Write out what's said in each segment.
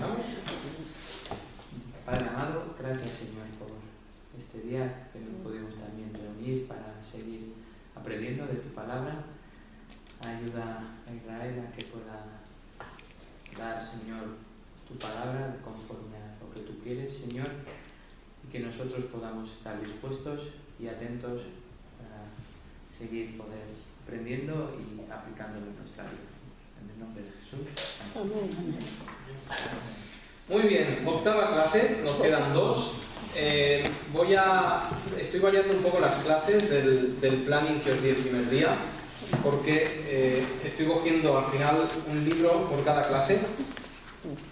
Vamos. Padre amado, gracias Señor por este día que nos podemos también reunir para seguir aprendiendo de tu palabra. Ayuda a Israel a que pueda dar, Señor, tu palabra conforme a lo que tú quieres, Señor, y que nosotros podamos estar dispuestos y atentos para seguir poder aprendiendo y aplicándolo en nuestra vida. En el nombre de Jesús. Amén. Muy bien, octava clase, nos quedan dos. Estoy variando un poco las clases del planning que os di el primer día, porque estoy cogiendo al final un libro por cada clase.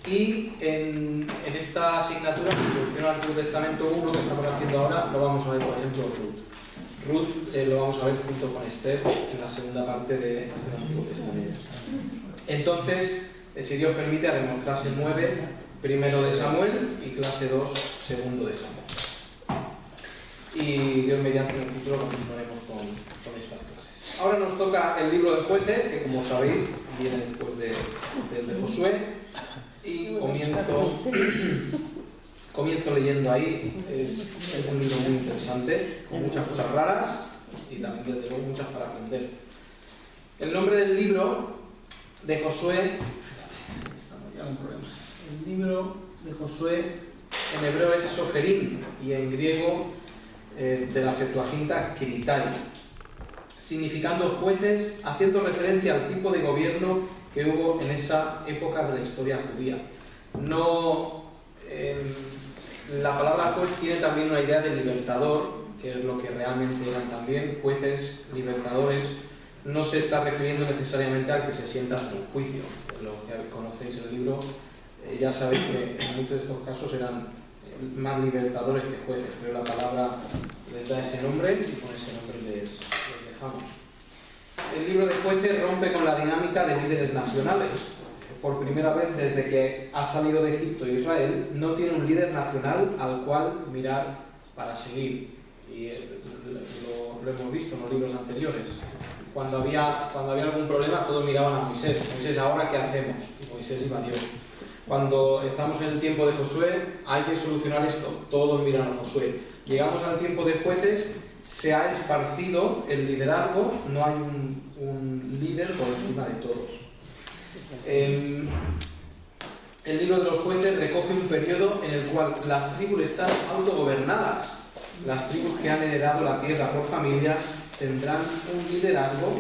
Y en esta asignatura, Introducción al Antiguo Testamento 1, que estamos haciendo ahora, lo vamos a ver, por ejemplo, Ruth lo vamos a ver junto con Esther en la segunda parte del Antiguo Testamento. Entonces, si Dios permite, haremos clase 9, primero de Samuel, y clase 2, segundo de Samuel. Y Dios mediante en el futuro continuaremos con estas clases. Ahora nos toca el libro de Jueces, que como sabéis, viene después de Josué. Y comienzo leyendo ahí. Es un libro muy interesante, con muchas cosas raras y también desde luego muchas para aprender. El nombre del libro de Josué, estamos ya en problemas. El libro de Josué en hebreo es Soferim y en griego de la Septuaginta Kiritai, significando jueces, haciendo referencia al tipo de gobierno que hubo en esa época de la historia judía. La palabra juez tiene también una idea de libertador, que es lo que realmente eran también, jueces, libertadores. No se está refiriendo necesariamente al que se sienta en un juicio. Lo que conocéis el libro, ya sabéis que en muchos de estos casos eran más libertadores que jueces, pero la palabra les da ese nombre y con ese nombre les dejamos. El libro de Jueces rompe con la dinámica de líderes nacionales. Por primera vez desde que ha salido de Egipto Israel, no tiene un líder nacional al cual mirar para seguir. Y lo hemos visto en los libros anteriores. Cuando había algún problema, todos miraban a Moisés. Moisés, ¿ahora qué hacemos? Y Moisés iba a Dios. Cuando estamos en el tiempo de Josué, hay que solucionar esto. Todos miran a Josué. Llegamos al tiempo de Jueces, se ha esparcido el liderazgo, no hay un líder por encima de todos. El libro de los Jueces recoge un periodo en el cual las tribus están autogobernadas. Las tribus que han heredado la tierra por familias tendrán un liderazgo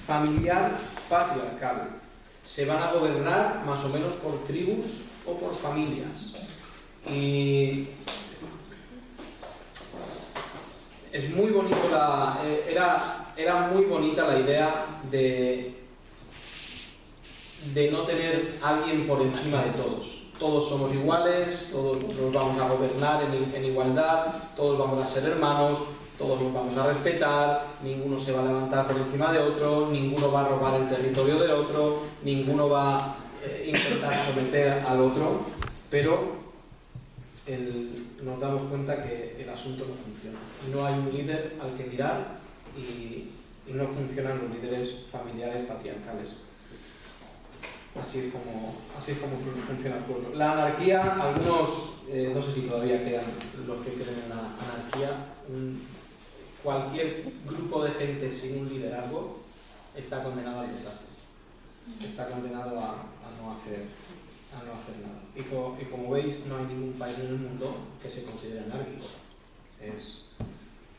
familiar patriarcal. Se van a gobernar más o menos por tribus o por familias. Y es muy bonito era muy bonita la idea de no tener a alguien por encima de todos. Todos somos iguales, todos nos vamos a gobernar en igualdad, todos vamos a ser hermanos, todos nos vamos a respetar, ninguno se va a levantar por encima de otro, ninguno va a robar el territorio del otro, ninguno va a intentar someter al otro, pero nos damos cuenta que el asunto no funciona. No hay un líder al que mirar y no funcionan los líderes familiares patriarcales. Así es como funciona el pueblo. La anarquía, algunos, no sé si todavía quedan los que creen en la anarquía, cualquier grupo de gente sin un liderazgo está condenado al desastre. Está condenado a no hacer nada. Y como veis, no hay ningún país en el mundo que se considere anárquico.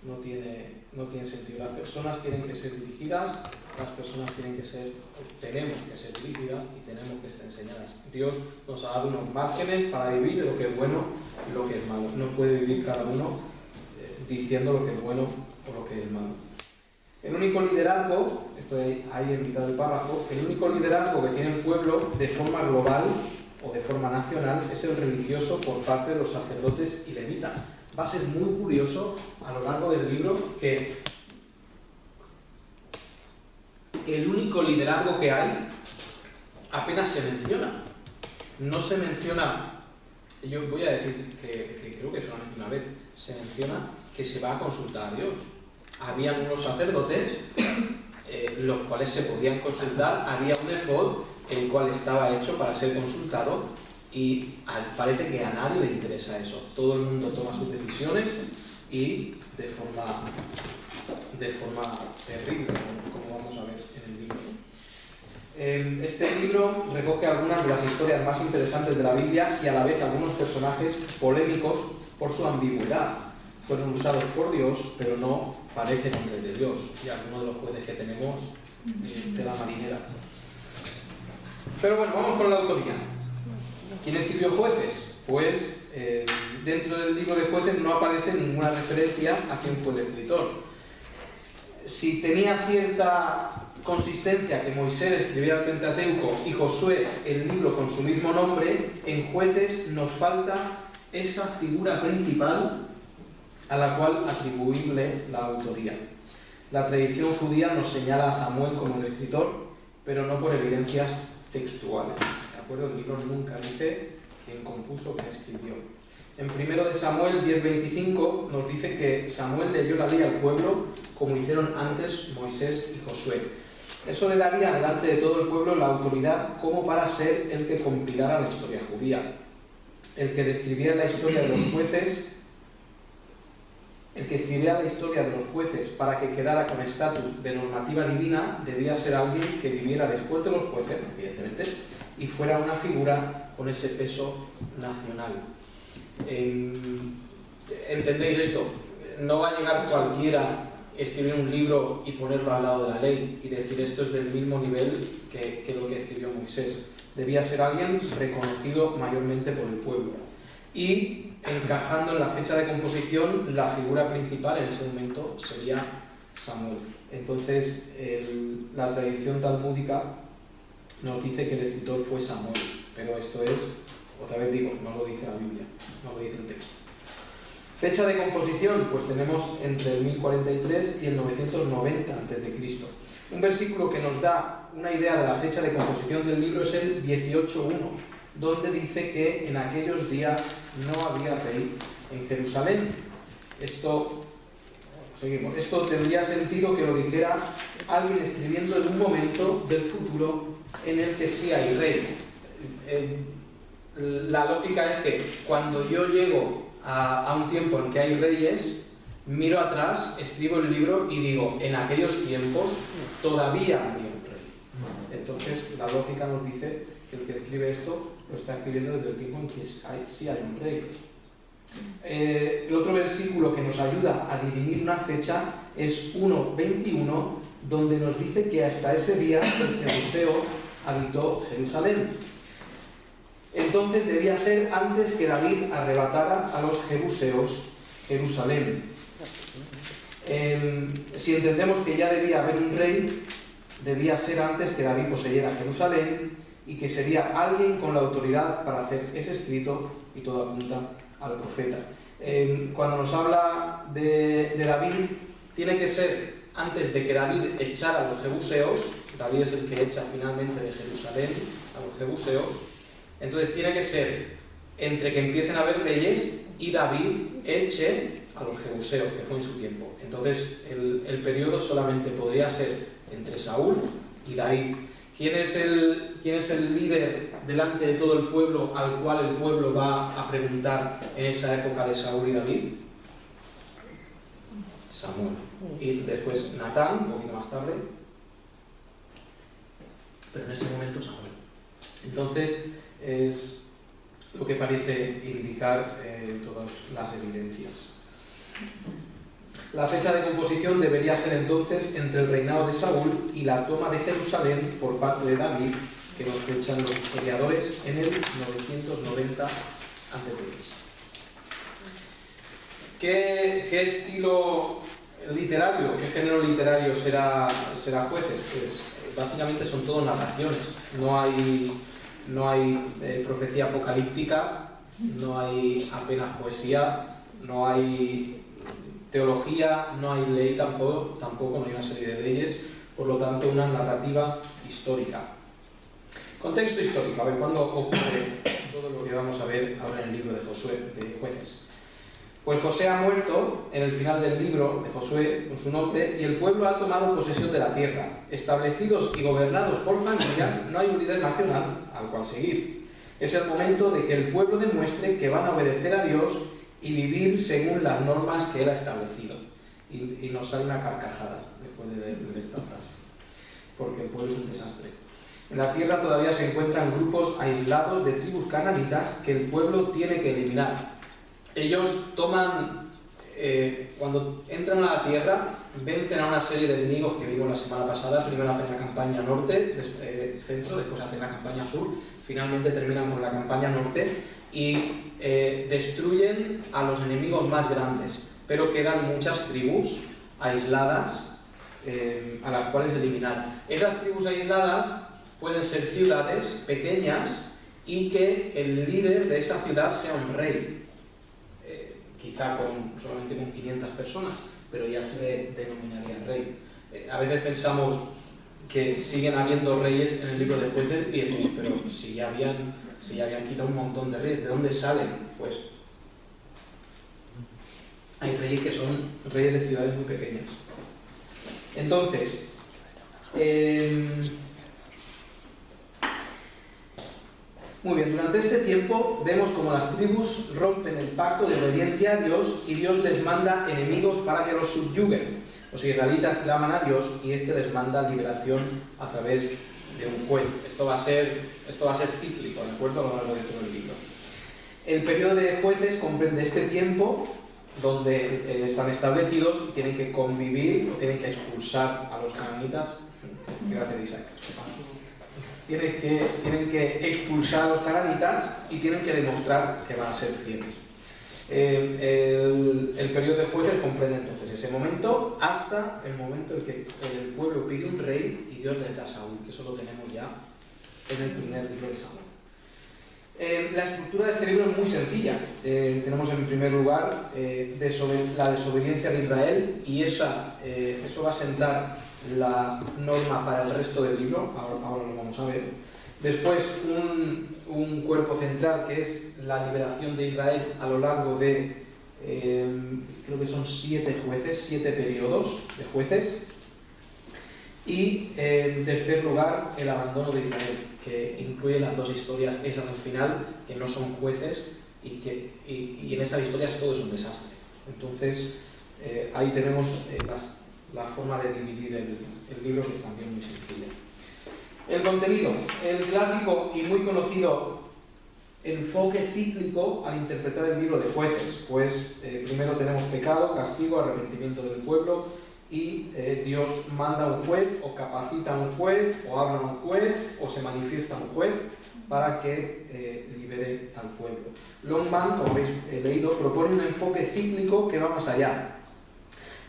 No tiene sentido. Las personas tienen que ser dirigidas, las personas tenemos que ser dirigidas y tenemos que estar enseñadas. Dios nos ha dado unos márgenes para vivir de lo que es bueno y lo que es malo. No puede vivir cada uno diciendo lo que es bueno o lo que es malo. El único liderazgo, estoy ahí en mitad del párrafo, el único liderazgo que tiene el pueblo de forma global o de forma nacional es el religioso por parte de los sacerdotes y levitas. Va a ser muy curioso a lo largo del libro que el único liderazgo que hay apenas se menciona. No se menciona, yo voy a decir que creo que solamente una vez se menciona que se va a consultar a Dios. Habían unos sacerdotes los cuales se podían consultar, había un efod el cual estaba hecho para ser consultado, y parece que a nadie le interesa eso. Todo el mundo toma sus decisiones y de forma terrible, como vamos a ver en el libro. Este libro recoge algunas de las historias más interesantes de la Biblia y a la vez algunos personajes polémicos por su ambigüedad. Fueron usados por Dios, pero no parecen hombres de Dios. Y algunos de los jueces que tenemos de la marinera. Pero bueno, vamos con la autoría. ¿Quién escribió Jueces? Pues dentro del libro de Jueces no aparece ninguna referencia a quién fue el escritor. Si tenía cierta consistencia que Moisés escribiera el Pentateuco y Josué el libro con su mismo nombre, en Jueces nos falta esa figura principal a la cual atribuirle la autoría. La tradición judía nos señala a Samuel como el escritor, pero no por evidencias textuales. ¿De acuerdo? El libro nunca dice quién compuso, quién escribió. En 1 de Samuel 10:25 nos dice que Samuel leyó la ley al pueblo como hicieron antes Moisés y Josué. Eso le daría delante de todo el pueblo la autoridad como para ser el que compilara la historia judía, el que describiera la historia de los jueces. El que escribiera la historia de los jueces para que quedara con estatus de normativa divina debía ser alguien que viviera después de los jueces, evidentemente, y fuera una figura con ese peso nacional. ¿Entendéis esto? No va a llegar cualquiera a escribir un libro y ponerlo al lado de la ley y decir esto es del mismo nivel que lo que escribió Moisés. Debía ser alguien reconocido mayormente por el pueblo. Y encajando en la fecha de composición, la figura principal en ese momento sería Samuel. Entonces, la tradición talmúdica nos dice que el escritor fue Samuel, pero esto es, otra vez digo, no lo dice la Biblia, no lo dice el texto. Fecha de composición, pues tenemos entre el 1043 y el 990 a.C. Un versículo que nos da una idea de la fecha de composición del libro es el 18:1, donde dice que en aquellos días no había rey en Jerusalén. Esto tendría sentido que lo dijera alguien escribiendo en un momento del futuro en el que sí hay rey. La lógica es que cuando yo llego a un tiempo en que hay reyes, miro atrás, escribo el libro y digo, en aquellos tiempos todavía había un rey. Entonces la lógica nos dice que el que escribe esto lo está escribiendo desde el tiempo en que sí hay un rey. El otro versículo que nos ayuda a dirimir una fecha es 1:21, donde nos dice que hasta ese día el Jebuseo habitó Jerusalén. Entonces debía ser antes que David arrebatara a los jebuseos Jerusalén. Si entendemos que ya debía haber un rey, debía ser antes que David poseyera Jerusalén y que sería alguien con la autoridad para hacer ese escrito, y todo apunta al profeta. Cuando nos habla de David, tiene que ser antes de que David echara a los jebuseos. David es el que echa finalmente de Jerusalén a los jebuseos. Entonces tiene que ser entre que empiecen a haber reyes y David eche a los jebuseos, que fue en su tiempo. Entonces el periodo solamente podría ser entre Saúl y David. ¿Quién es el líder delante de todo el pueblo al cual el pueblo va a preguntar en esa época de Saúl y David? Samuel. Y después Natán, un poquito más tarde. Pero en ese momento Samuel. Entonces es lo que parece indicar todas las evidencias. La fecha de composición debería ser entonces entre el reinado de Saúl y la toma de Jerusalén por parte de David, que nos fechan los historiadores en el 990 a.C. ¿Qué estilo literario, qué género literario será Jueces? Pues básicamente son todo narraciones. No hay profecía apocalíptica, no hay apenas poesía, no hay teología, no hay ley tampoco, no hay una serie de leyes, por lo tanto una narrativa histórica. Contexto histórico, a ver, ¿cuándo ocurre todo lo que vamos a ver ahora en el libro de Josué, de Jueces? Pues José ha muerto en el final del libro de Josué con su nombre y el pueblo ha tomado posesión de la tierra. Establecidos y gobernados por familias, no hay un líder nacional al cual seguir. Es el momento de que el pueblo demuestre que van a obedecer a Dios y vivir según las normas que Él ha establecido. Y nos sale una carcajada después de leer esta frase, porque el pueblo es un desastre. En la tierra todavía se encuentran grupos aislados de tribus cananitas que el pueblo tiene que eliminar. Ellos toman, cuando entran a la tierra, vencen a una serie de enemigos que vimos la semana pasada. Primero hacen la campaña norte, centro, después hacen la campaña sur, finalmente terminan con la campaña norte y destruyen a los enemigos más grandes, pero quedan muchas tribus aisladas a las cuales eliminar. Esas tribus aisladas pueden ser ciudades pequeñas y que el líder de esa ciudad sea un rey. Quizá solamente con 500 personas, pero ya se le denominaría rey. A veces pensamos que siguen habiendo reyes en el libro de Jueces y decimos, pero si ya habían quitado un montón de reyes, ¿de dónde salen? Pues hay reyes que son reyes de ciudades muy pequeñas. Entonces, muy bien, durante este tiempo vemos como las tribus rompen el pacto de obediencia a Dios y Dios les manda enemigos para que los subyuguen. Los israelitas claman a Dios y este les manda liberación a través de un juez. Esto va a ser cíclico, ¿de acuerdo? A lo largo de todo el libro. El periodo de jueces comprende este tiempo donde están establecidos y tienen que convivir o tienen que expulsar a los cananitas. Gracias, Isaac. Tienen que expulsar a los cananitas y tienen que demostrar que van a ser fieles. El periodo de jueces comprende entonces ese momento hasta el momento en que el pueblo pide un rey y Dios les da a Saúl, que eso lo tenemos ya en el primer libro de Saúl. La estructura de este libro es muy sencilla. Tenemos en primer lugar la desobediencia de Israel y eso va a sentar la norma para el resto del libro, ahora lo vamos a ver. Después un cuerpo central que es la liberación de Israel a lo largo de, creo que son 7 periodos de jueces. Y en tercer lugar el abandono de Israel, que incluye las dos historias, esas al final, que no son jueces y en esas historias todo es un desastre. Entonces ahí tenemos la forma de dividir el libro, que es también muy sencilla. El contenido, el clásico y muy conocido enfoque cíclico al interpretar el libro de Jueces. Pues primero tenemos pecado, castigo, arrepentimiento del pueblo y Dios manda a un juez o capacita a un juez o habla a un juez o se manifiesta a un juez para que libere al pueblo. Longman, como habéis leído, propone un enfoque cíclico que va más allá,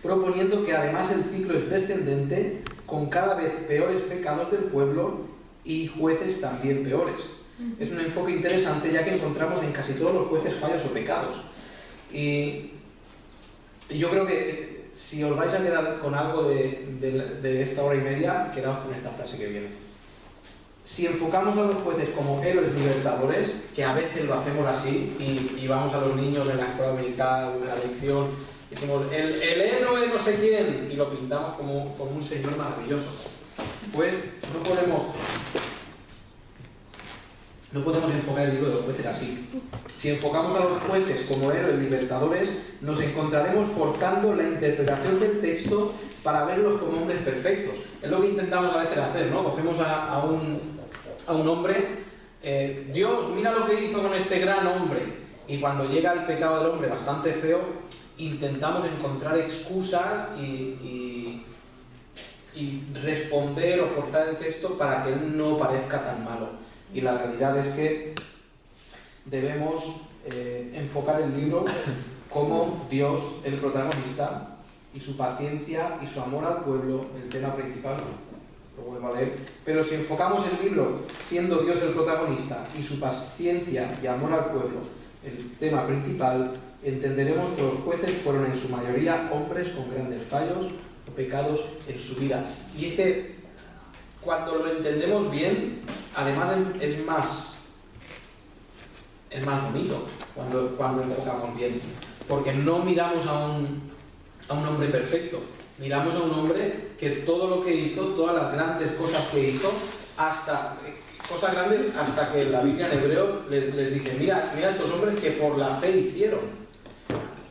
proponiendo que además el ciclo es descendente, con cada vez peores pecados del pueblo y jueces también peores. Es un enfoque interesante, ya que encontramos en casi todos los jueces fallos o pecados. Y yo creo que si os vais a quedar con algo de esta hora y media, quedaos con esta frase que viene. Si enfocamos a los jueces como héroes libertadores, que a veces lo hacemos así, y vamos a los niños en la escuela dominical, en la lección, decimos, el héroe no sé quién, y lo pintamos como un señor maravilloso. Pues no podemos enfocar el libro de los jueces así. Si enfocamos a los jueces como héroes libertadores, nos encontraremos forzando la interpretación del texto para verlos como hombres perfectos. Es lo que intentamos a veces hacer, ¿no? Cogemos a un hombre, Dios, mira lo que hizo con este gran hombre, y cuando llega el pecado del hombre bastante feo, intentamos encontrar excusas y responder o forzar el texto para que él no parezca tan malo. Y la realidad es que debemos enfocar el libro como Dios, el protagonista, y su paciencia y su amor al pueblo, el tema principal. Lo vuelvo a leer. Pero si enfocamos el libro siendo Dios el protagonista y su paciencia y amor al pueblo el tema principal, entenderemos que los jueces fueron en su mayoría hombres con grandes fallos o pecados en su vida. Y dice, cuando lo entendemos bien, además es más bonito cuando enfocamos bien. porque no miramos a un hombre perfecto, miramos a un hombre que todo lo que hizo, todas las grandes cosas que hizo, hasta cosas grandes, hasta que la Biblia en hebreo les dice, mira estos hombres que por la fe hicieron.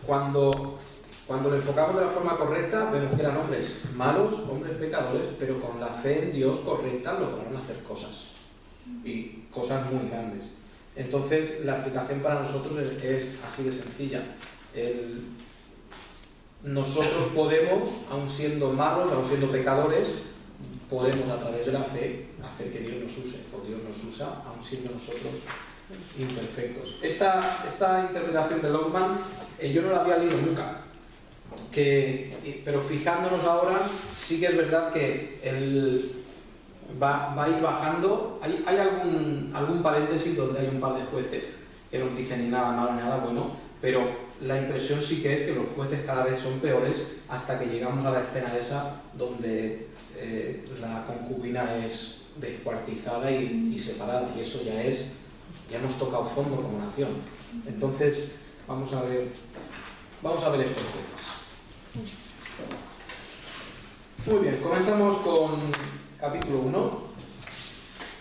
Cuando lo enfocamos de la forma correcta, vemos que eran hombres malos, hombres pecadores, pero con la fe en Dios correcta lograron hacer cosas, y cosas muy grandes. Entonces, la aplicación para nosotros es así de sencilla. Nosotros podemos, aun siendo malos, aun siendo pecadores, podemos a través de la fe hacer que Dios nos use, o Dios nos usa, aun siendo nosotros imperfectos. Esta interpretación de Lockman yo no la había leído nunca, pero fijándonos ahora, sí que es verdad que va a ir bajando. Hay algún paréntesis donde hay un par de jueces que no dicen ni nada malo ni nada bueno, pero la impresión sí que es que los jueces cada vez son peores hasta que llegamos a la escena esa donde la concubina es descuartizada y separada, y eso ya hemos tocado fondo como nación. Entonces vamos a ver estos jueces. Muy bien, comenzamos con capítulo 1.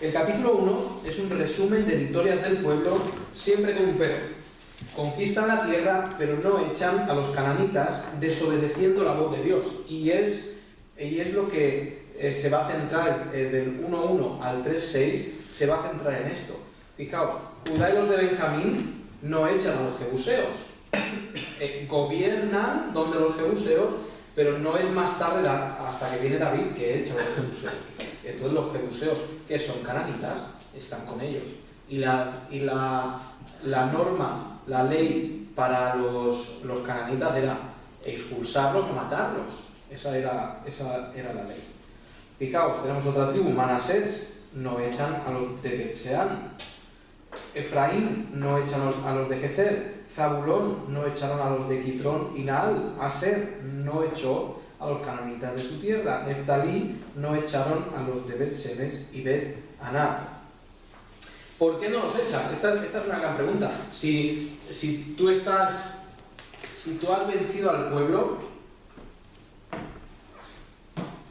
El capítulo 1 es un resumen de victorias del pueblo, siempre con un pero. Conquistan la tierra, pero no echan a los cananitas, desobedeciendo la voz de Dios. Y es lo que se va a centrar del 1.1 al 3.6, se va a centrar en esto. Fijaos, Judá y los de Benjamín no echan a los jebuseos. Gobiernan donde los jebuseos, pero no es más tarde hasta que viene David que echa a los jebuseos. Entonces los jebuseos, que son cananitas, están con ellos. Y la norma, la ley para los cananitas era expulsarlos o matarlos. Esa era la ley. Fijaos, tenemos otra tribu, Manasés, no echan a los de Bet-Seán. Efraín no echan a los de Gezer. Zabulón no echaron a los de Quitrón y Naal. Aser no echó a los cananitas de su tierra. Neftalí no echaron a los de Bet-Semes y Bet-Anat. ¿Por qué no los echan? Esta es una gran pregunta. Si tú has vencido al pueblo,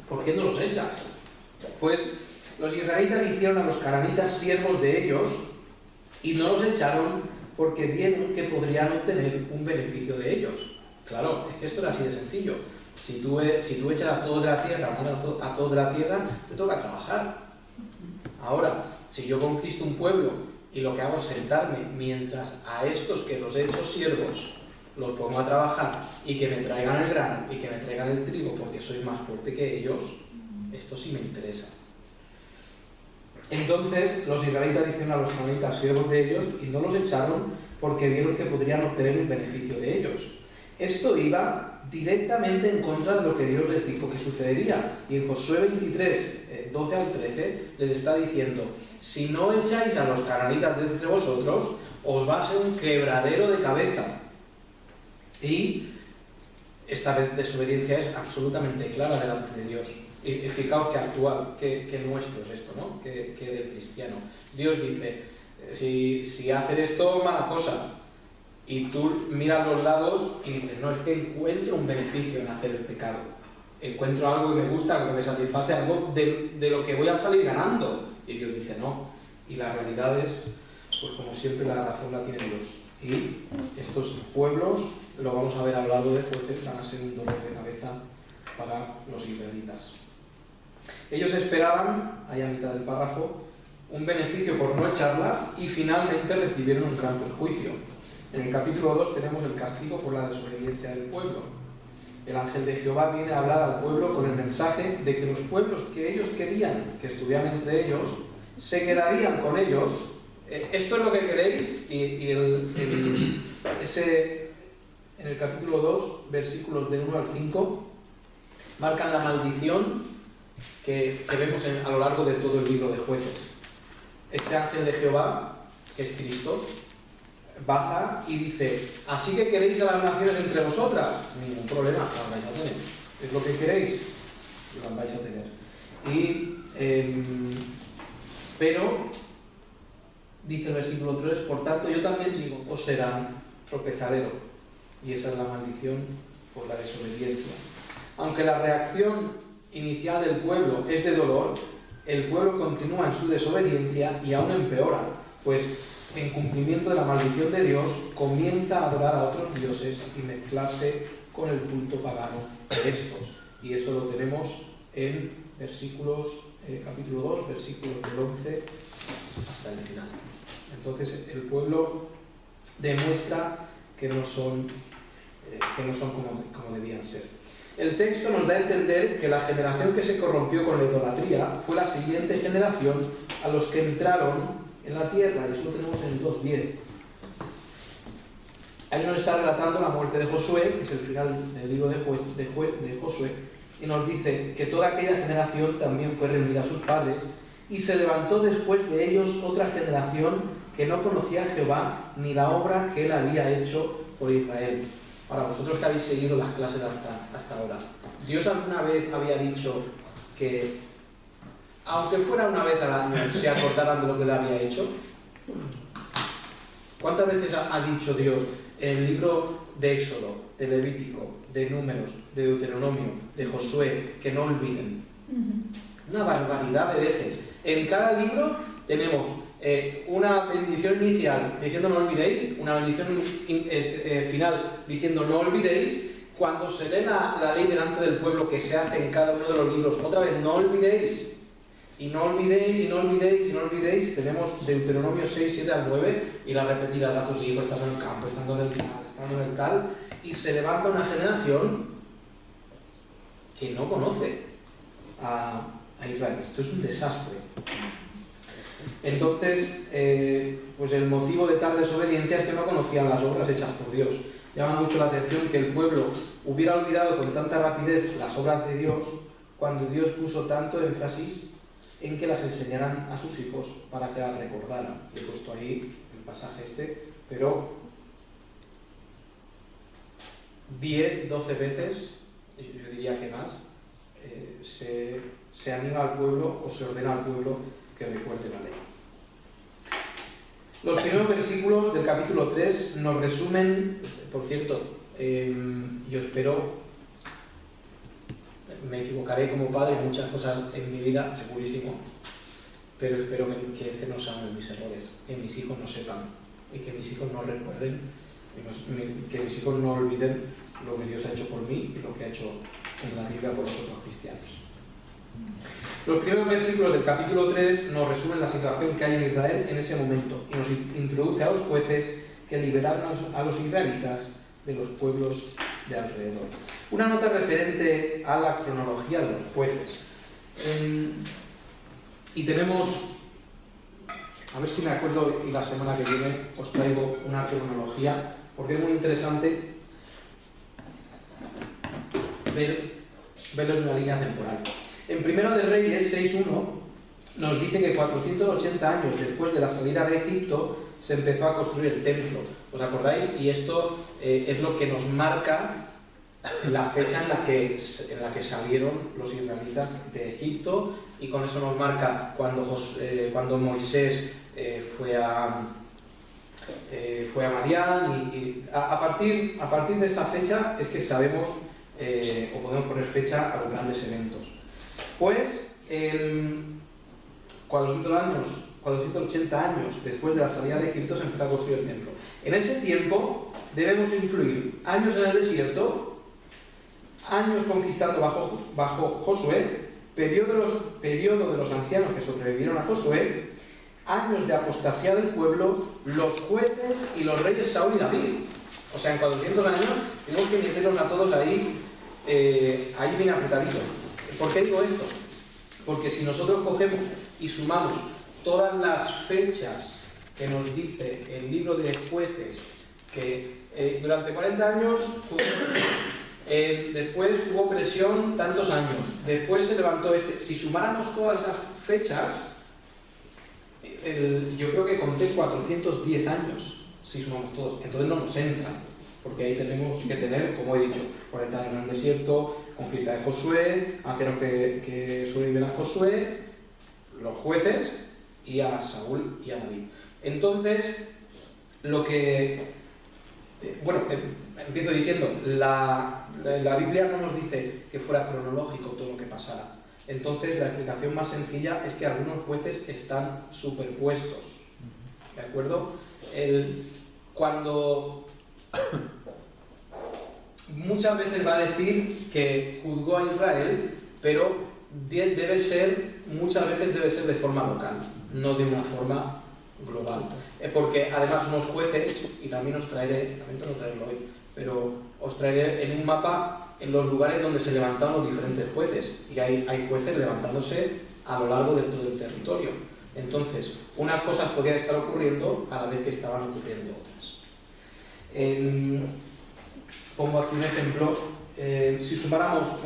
¿por qué no los echas? Pues los israelitas hicieron a los cananitas siervos de ellos y no los echaron porque vieron que podrían obtener un beneficio de ellos. Claro, es que esto era así de sencillo. Si tú echas a todos de la tierra, a todos de la tierra, te toca trabajar. Ahora, si yo conquisto un pueblo y lo que hago es sentarme mientras a estos que los he hecho siervos los pongo a trabajar y que me traigan el grano y que me traigan el trigo porque soy más fuerte que ellos, esto sí me interesa. Entonces los israelitas hicieron a los cananitas siervos de ellos y no los echaron porque vieron que podrían obtener un beneficio de ellos. Esto iba directamente en contra de lo que Dios les dijo que sucedería. Y en Josué 23, 12 al 13, les está diciendo: si no echáis a los cananitas de entre vosotros, os va a ser un quebradero de cabeza. Y esta desobediencia es absolutamente clara delante de Dios. Y fijaos que actual, que nuestro es esto, ¿no? Que del cristiano. Dios dice, si haces esto, mala cosa. Y tú miras los lados y dices, no, es que encuentro un beneficio en hacer el pecado. Encuentro algo que me gusta, algo que me satisface, algo de lo que voy a salir ganando. Y Dios dice, no. Y la realidad es, pues como siempre, la razón la tiene Dios. Y estos pueblos, lo vamos a ver a lo largo de jueces, van a ser un dolor de cabeza para los israelitas. Ellos esperaban, ahí a mitad del párrafo, un beneficio por no echarlas y finalmente recibieron un gran perjuicio. En el capítulo 2 tenemos el castigo por la desobediencia del pueblo. El ángel de Jehová viene a hablar al pueblo con el mensaje de que los pueblos que ellos querían que estuvieran entre ellos se quedarían con ellos. Esto es lo que queréis, en el capítulo 2, versículos del 1 al 5, marcan la maldición que vemos a lo largo de todo el libro de Jueces. Este ángel de Jehová, que es Cristo, baja y dice, ¿así que queréis a las naciones entre vosotras? Ningún problema, las vais a tener. ¿Es lo que queréis? Las vais a tener. Pero, dice el versículo 3, por tanto yo también digo, os serán tropezadero. y esa es la maldición por la desobediencia. Aunque la reacción inicial del pueblo es de dolor, el pueblo continúa en su desobediencia y aún empeora, pues en cumplimiento de la maldición de Dios comienza a adorar a otros dioses y mezclarse con el culto pagano de estos. Y eso lo tenemos en capítulo 2, versículos del 11 hasta el final. Entonces el pueblo demuestra que no son como debían ser. El texto nos da a entender que la generación que se corrompió con la idolatría fue la siguiente generación a los que entraron en la tierra, y eso lo tenemos en 2:10. Ahí nos está relatando la muerte de Josué, que es el final del libro de Josué, y nos dice que toda aquella generación también fue reunida a sus padres, y se levantó después de ellos otra generación que no conocía a Jehová ni la obra que él había hecho por Israel. Para vosotros que habéis seguido las clases hasta ahora, ¿Dios alguna vez había dicho que, aunque fuera una vez al año, se acordaran de lo que él había hecho? ¿Cuántas veces ha dicho Dios en el libro de Éxodo, de Levítico, de Números, de Deuteronomio, de Josué, que no olviden? Una barbaridad de veces. En cada libro tenemos una bendición inicial diciendo no olvidéis, una bendición final diciendo no olvidéis. Cuando se lee la ley delante del pueblo, que se hace en cada uno de los libros, otra vez no olvidéis, y no olvidéis, y no olvidéis, y no olvidéis. Tenemos Deuteronomio 6, 7 al 9, y las repetirás a tus hijos estando en el campo, estando en el tal, estando en el tal, y se levanta una generación que no conoce a Israel. Esto es un desastre. Entonces, pues el motivo de tal desobediencia es que no conocían las obras hechas por Dios. Llama mucho la atención que el pueblo hubiera olvidado con tanta rapidez las obras de Dios cuando Dios puso tanto énfasis en que las enseñaran a sus hijos para que las recordaran. He puesto ahí el pasaje pero 10, 12 veces, yo diría que más, se anima al pueblo o se ordena al pueblo que recuerde la ley. Los primeros versículos del capítulo 3 nos resumen, por cierto, yo espero, me equivocaré como padre en muchas cosas en mi vida, segurísimo, pero espero que no sea uno de mis errores, que mis hijos no sepan y que mis hijos no recuerden, que mis hijos no olviden lo que Dios ha hecho por mí y lo que ha hecho en la Biblia por los otros cristianos. Los primeros versículos del capítulo 3 nos resumen la situación que hay en Israel en ese momento y nos introduce a los jueces que liberaron a los israelitas de los pueblos de alrededor. Una nota referente a la cronología de los jueces. Y tenemos, a ver si me acuerdo, y la semana que viene os traigo una cronología, porque es muy interesante verlo en una línea temporal. En Primero de Reyes 6.1 nos dice que 480 años después de la salida de Egipto se empezó a construir el templo. ¿Os acordáis? Y esto es lo que nos marca la fecha en la que salieron los israelitas de Egipto, y con eso nos marca cuando Moisés fue a Madián, y a partir de esa fecha es que sabemos o podemos poner fecha a los grandes eventos. Pues 480 años después de la salida de Egipto se empezó a construir el templo. En ese tiempo debemos incluir años en el desierto, años conquistando bajo Josué, periodo de los ancianos que sobrevivieron a Josué, años de apostasía del pueblo, los jueces y los reyes Saúl y David. O sea, en 400 años tenemos que meterlos a todos ahí bien apretaditos. ¿Por qué digo esto? Porque si nosotros cogemos y sumamos todas las fechas que nos dice el libro de Jueces, que durante 40 años después hubo presión tantos años, después se levantó si sumáramos todas esas fechas, yo creo que conté 410 años, si sumamos todos, entonces no nos entran, porque ahí tenemos que tener, como he dicho, 40 años en el desierto, conquista de Josué, ancianos que sobreviven a Josué, los jueces y a Saúl y a David. Entonces, lo que Empiezo diciendo, la Biblia no nos dice que fuera cronológico todo lo que pasara. Entonces, la explicación más sencilla es que algunos jueces están superpuestos. ¿De acuerdo? Cuando muchas veces va a decir que juzgó a Israel, pero muchas veces debe ser de forma local, no de una forma global. Porque además unos jueces, y también os traeré, lamento no traerlo hoy, pero os traeré en un mapa en los lugares donde se levantaron los diferentes jueces, y hay jueces levantándose a lo largo de todo el territorio. Entonces, unas cosas podían estar ocurriendo a la vez que estaban ocurriendo otras. Pongo aquí un ejemplo. Si sumáramos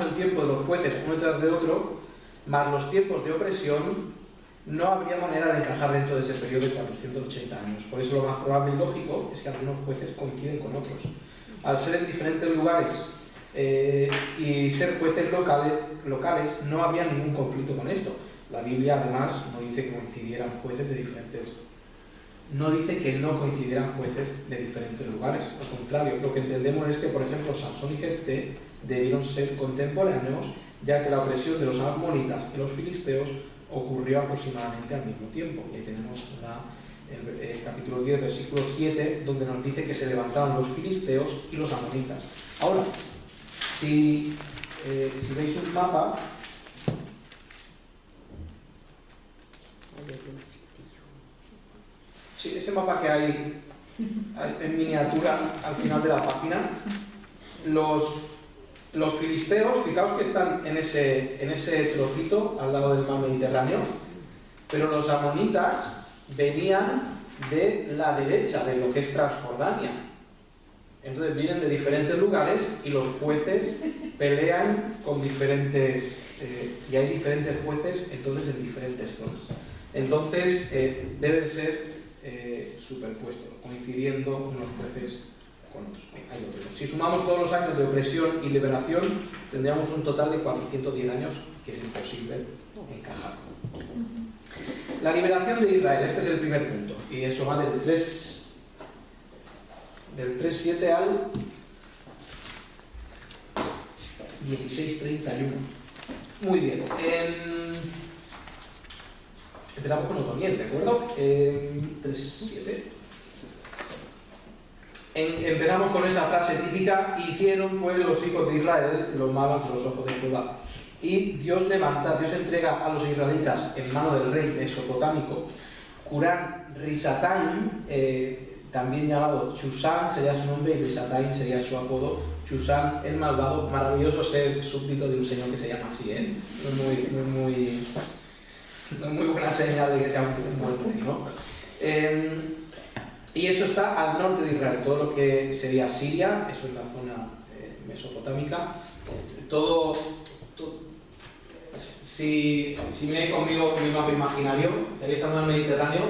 el tiempo de los jueces uno detrás de otro, más los tiempos de opresión, no habría manera de encajar dentro de ese periodo de 480 años. Por eso lo más probable y lógico es que algunos jueces coinciden con otros. Al ser en diferentes lugares y ser jueces locales, no habría ningún conflicto con esto. La Biblia además no dice que coincidieran jueces de diferentes... No dice que no coincidieran jueces de diferentes lugares. Al contrario, lo que entendemos es que, por ejemplo, Sansón y Jefté debieron ser contemporáneos, ya que la opresión de los amonitas y los filisteos ocurrió aproximadamente al mismo tiempo. Y ahí tenemos el capítulo 10, versículo 7, donde nos dice que se levantaron los filisteos y los amonitas. Ahora, si veis un mapa, sí, ese mapa que hay en miniatura al final de la página, los filisteos, fijaos que están en ese trocito al lado del mar Mediterráneo, pero los amonitas venían de la derecha, de lo que es Transjordania. Entonces vienen de diferentes lugares y los jueces pelean con diferentes... y hay diferentes jueces entonces en diferentes zonas. Entonces deben ser superpuestos, coincidiendo unos jueces con otros. Hay otros. Si sumamos todos los años de opresión y liberación, tendríamos un total de 410 años, que es imposible encajar. La liberación de Israel, este es el primer punto, y eso va del 3:7 al 16:31. Muy bien. Empezamos con Otoniel, ¿de acuerdo? 3:7. Empezamos con esa frase típica: hicieron pues los hijos de Israel lo malo ante los ojos de Jehová. Y Dios entrega a los israelitas en mano del rey mesopotámico Curán Risataim, también llamado Chusán, sería su nombre, y Risataim sería su apodo. Chusán el malvado. Maravilloso ser súbdito de un señor que se llama así, ¿eh? No es muy buena señal de que sea un buen rey, ¿no? Y eso está al norte de Israel, todo lo que sería Siria, eso es la zona mesopotámica. Si miráis conmigo mi mapa imaginario, sería estando en el Mediterráneo,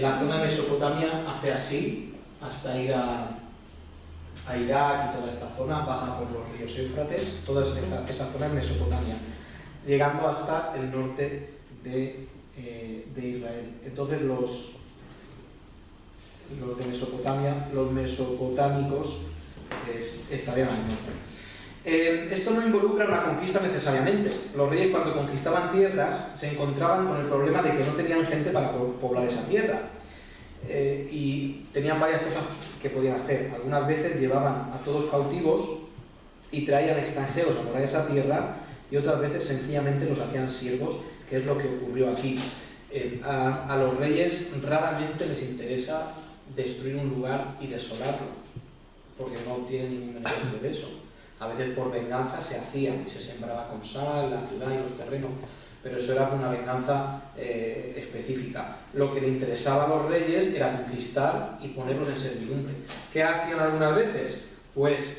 la zona de Mesopotamia hace así, hasta ir a Irak y toda esta zona, baja por los ríos Éufrates, toda esa zona es Mesopotamia, llegando hasta el norte de Israel. Entonces los de Mesopotamia, los mesopotámicos, estarían al norte. Esto no involucra una conquista necesariamente. Los reyes, cuando conquistaban tierras, se encontraban con el problema de que no tenían gente para poblar esa tierra, y tenían varias cosas que podían hacer. Algunas veces llevaban a todos cautivos y traían extranjeros a morar esa tierra, y otras veces sencillamente los hacían siervos, que es lo que ocurrió aquí. A los reyes raramente les interesa destruir un lugar y desolarlo, porque no tienen ningún beneficio de eso. A veces por venganza se hacía y se sembraba con sal la ciudad y los terrenos, pero eso era una venganza específica. Lo que le interesaba a los reyes era conquistar y ponerlos en servidumbre. ¿Qué hacían algunas veces? Pues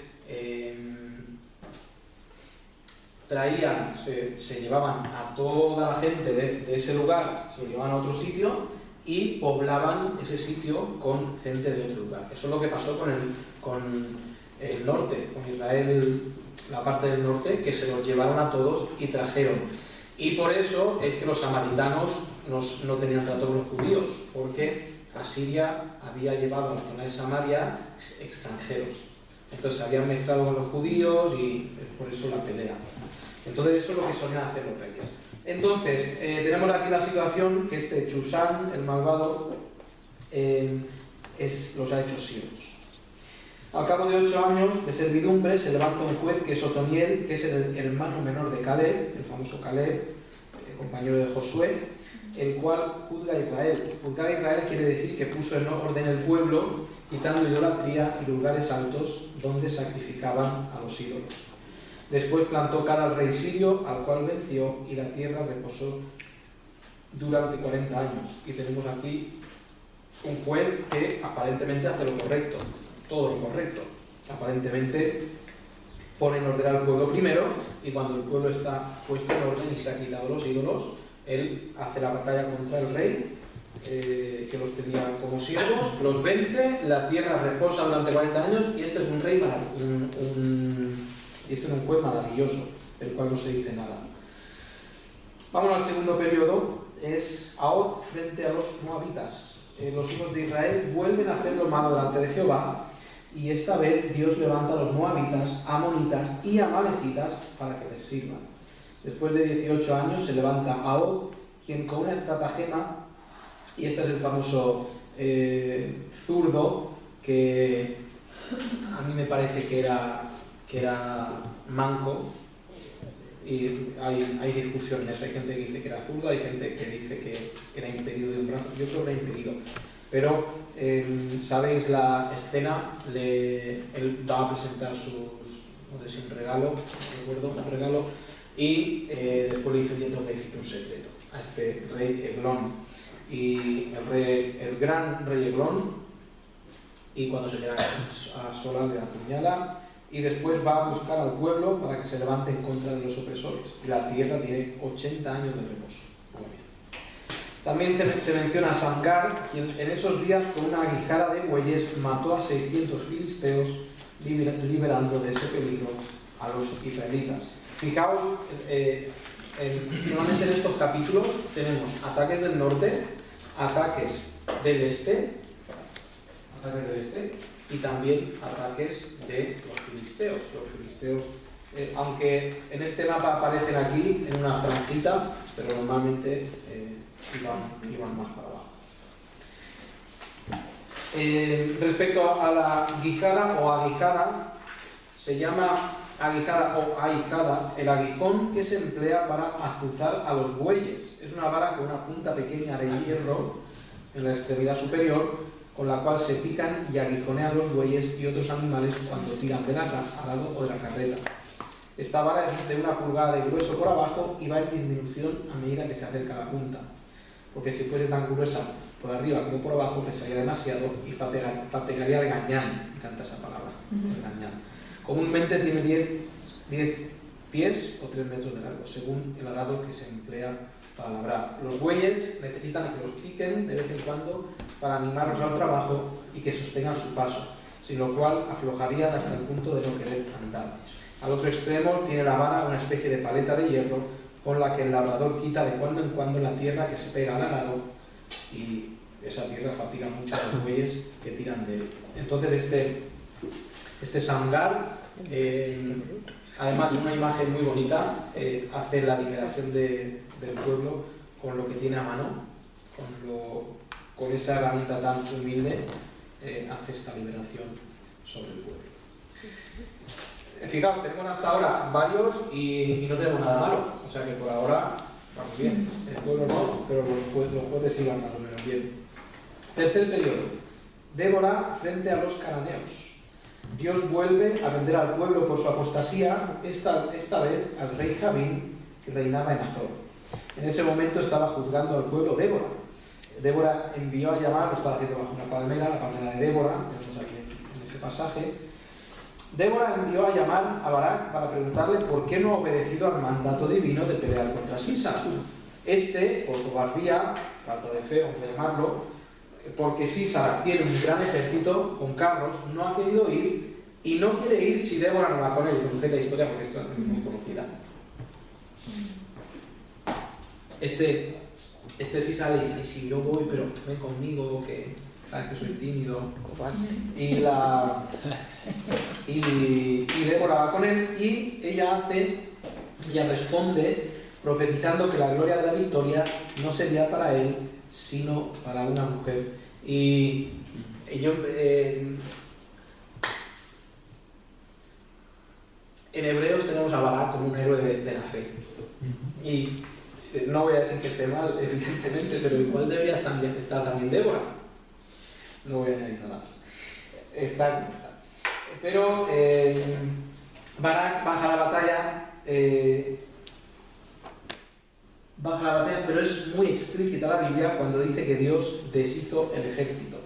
se llevaban a toda la gente de ese lugar, se lo llevaban a otro sitio y poblaban ese sitio con gente de otro lugar. Eso es lo que pasó con el norte, con Israel, la parte del norte, que se los llevaron a todos y trajeron. Y por eso es que los samaritanos no tenían trato con los judíos, porque Asiria había llevado a la zona de Samaria extranjeros. Entonces se habían mezclado con los judíos y por eso la pelea. Entonces eso es lo que solían hacer los reyes. Entonces, tenemos aquí la situación que este Chusán, el malvado, los ha hecho siervos. Al cabo de 8 años de servidumbre se levanta un juez que es Otoniel, que es el hermano menor de Caleb, el famoso Caleb, el compañero de Josué, el cual juzga a Israel. Juzgar a Israel quiere decir que puso en orden el pueblo, quitando idolatría y lugares altos donde sacrificaban a los ídolos. Después plantó cara al rey sirio, al cual venció, y la tierra reposó durante 40 años. Y tenemos aquí un juez que aparentemente hace lo correcto, todo lo correcto. Aparentemente pone en orden al pueblo primero, y cuando el pueblo está puesto en orden y se ha quitado los ídolos, él hace la batalla contra el rey, que los tenía como siervos, los vence, la tierra reposa durante 40 años, y este es un rey este es un juez maravilloso, del cual no se dice nada. Vamos al segundo periodo, es Ahod frente a los moabitas. Los hijos de Israel vuelven a hacer lo malo delante de Jehová, y esta vez Dios levanta a los moabitas, amonitas y amalecitas para que les sirvan. Después de 18 años se levanta Ahod, quien con una estratagema, y este es el famoso zurdo, que a mí me parece que era manco, y hay discusión en eso. Hay gente que dice que era zurdo, hay gente que dice que era impedido de un brazo. Yo creo que era impedido, pero sabéis la escena, él va a presentar no sé si un regalo, no recuerdo, un regalo, y después le dice que tengo que decirte un secreto a este rey Eglón, y el gran rey Eglón, y cuando se queda a solas le apuñala, y después va a buscar al pueblo para que se levante en contra de los opresores, y la tierra tiene 80 años de reposo. Muy bien. También se menciona a Samgar, quien en esos días con una aguijada de bueyes mató a 600 filisteos, liberando de ese peligro a los israelitas. Fijaos, solamente en estos capítulos tenemos ataques del norte, ataques del este, y también ataques de los filisteos. Aunque en este mapa aparecen aquí en una franjita, pero normalmente iban más para abajo. Respecto a la guijada o aguijada, se llama aguijada o ahijada el aguijón que se emplea para azuzar a los bueyes. Es una vara con una punta pequeña de hierro en la extremidad superior, con la cual se pican y aguijonean los bueyes y otros animales cuando tiran del arado o de la carreta. Esta vara es de 1 pulgada de grueso por abajo y va en disminución a medida que se acerca a la punta, porque si fuese tan gruesa por arriba como por abajo pesaría demasiado y fatigaría el gañán. Me encanta esa palabra, el gañán. Comúnmente tiene 10 pies o 3 metros de largo, según el arado que se emplea para labrar. Los bueyes necesitan que los piquen de vez en cuando para animarlos al trabajo y que sostengan su paso, sin lo cual aflojarían hasta el punto de no querer andar. Al otro extremo tiene la vara una especie de paleta de hierro con la que el labrador quita de cuando en cuando la tierra que se pega al arado, y esa tierra fatiga mucho a los bueyes que tiran de él. Entonces este Samgar, además de una imagen muy bonita, hace la liberación del pueblo con lo que tiene a mano, con esa herramienta tan humilde, hace esta liberación sobre el pueblo. Fijaos, tenemos hasta ahora varios y no tenemos nada malo, o sea que por ahora vamos bien. El pueblo no, pero los jueces sí van más o menos bien. Tercer periodo, Débora frente a los cananeos. Dios vuelve a vender al pueblo por su apostasía, esta vez al rey Javín, que reinaba en Azor. En ese momento estaba juzgando al pueblo Débora. Débora envió a llamar, lo estaba haciendo bajo una palmera, la palmera de Débora, tenemos aquí en ese pasaje. Débora envió a llamar a Barak para preguntarle por qué no ha obedecido al mandato divino de pelear contra Sísara. Por cobardía, falta de fe, vamos a llamarlo, porque Sísara tiene un gran ejército con carros, no ha querido ir y no quiere ir si Débora no va con él. Conocéis la historia porque esto es muy conocida. este sí sale y dice, si yo voy, pero ven conmigo, que sabes que soy tímido. Y Débora va con él y ella responde profetizando que la gloria de la victoria no sería para él, sino para una mujer. Y yo, en Hebreos tenemos a Barak como un héroe de la fe. Y no voy a decir que esté mal, evidentemente, pero igual debería estar también Débora. No voy a añadir nada más. Está como está. Pero Barak baja la batalla, pero es muy explícita la Biblia cuando dice que Dios deshizo el ejército.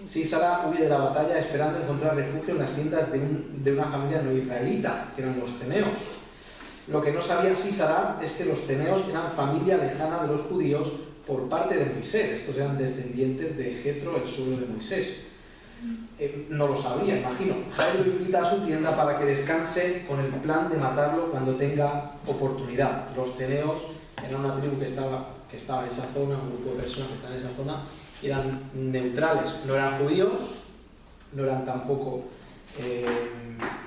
Sísara huye de la batalla esperando encontrar refugio en las tiendas de una familia no israelita, que eran los ceneos. Lo que no sabía Sísara es que los ceneos eran familia lejana de los judíos por parte de Moisés. Estos eran descendientes de Jetro, el suegro de Moisés. No lo sabía, imagino. Jael lo invita a su tienda para que descanse con el plan de matarlo cuando tenga oportunidad. Los ceneos eran una tribu que estaba en esa zona, un grupo de personas que estaban en esa zona, eran neutrales, no eran judíos, no eran tampoco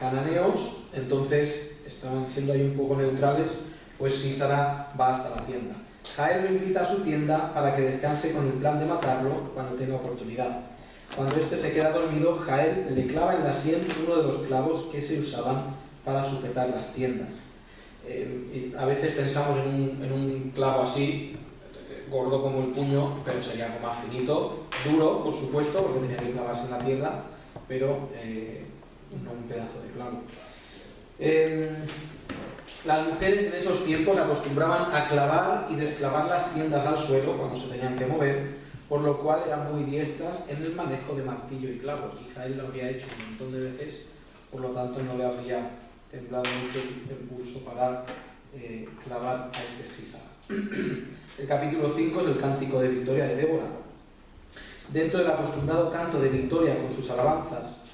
cananeos, entonces estaban siendo ahí un poco neutrales, pues Sísara va hasta la tienda. Jael lo invita a su tienda para que descanse con el plan de matarlo cuando tenga oportunidad. Cuando éste se queda dormido, Jael le clava en la sien uno de los clavos que se usaban para sujetar las tiendas. Y a veces pensamos en un clavo así, gordo como el puño, pero sería algo más finito, duro, por supuesto, porque tenía que clavarse en la tierra, pero no un pedazo de clavo. Las mujeres en esos tiempos acostumbraban a clavar y desclavar las tiendas al suelo cuando se tenían que mover, por lo cual eran muy diestras en el manejo de martillo y clavos. Y Jael lo había hecho un montón de veces, por lo tanto no le habría temblado mucho el pulso para clavar a este Sísara. El capítulo 5 es el cántico de victoria de Débora. Dentro del acostumbrado canto de victoria con sus alabanzas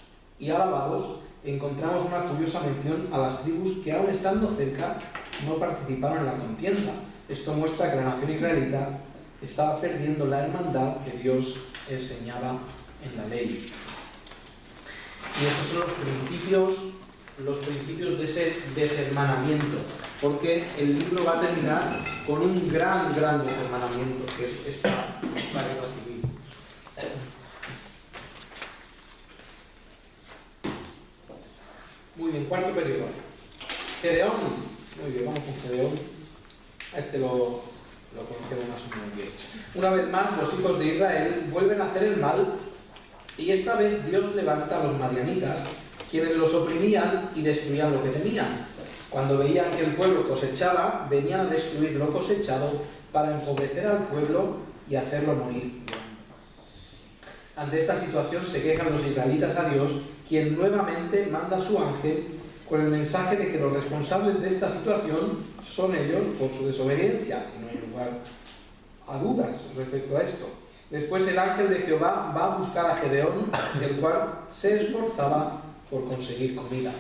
y alabados, encontramos una curiosa mención a las tribus que, aun estando cerca, no participaron en la contienda. Esto muestra que la nación israelita estaba perdiendo la hermandad que Dios enseñaba en la ley. Y estos son los principios de ese deshermanamiento, porque el libro va a terminar con un gran deshermanamiento, que es esta guerra civil. Muy bien, cuarto periodo. Gedeón. Muy bien, vamos con Gedeón. A este lo conocemos más o menos bien. Una vez más, los hijos de Israel vuelven a hacer el mal, y esta vez Dios levanta a los madianitas, quienes los oprimían y destruían lo que tenían. Cuando veían que el pueblo cosechaba, venían a destruir lo cosechado para empobrecer al pueblo y hacerlo morir. Ante esta situación se quejan los israelitas a Dios, quien nuevamente manda a su ángel con el mensaje de que los responsables de esta situación son ellos por su desobediencia. Y no hay lugar a dudas respecto a esto. Después el ángel de Jehová va a buscar a Gedeón, el cual se esforzaba por conseguir comida.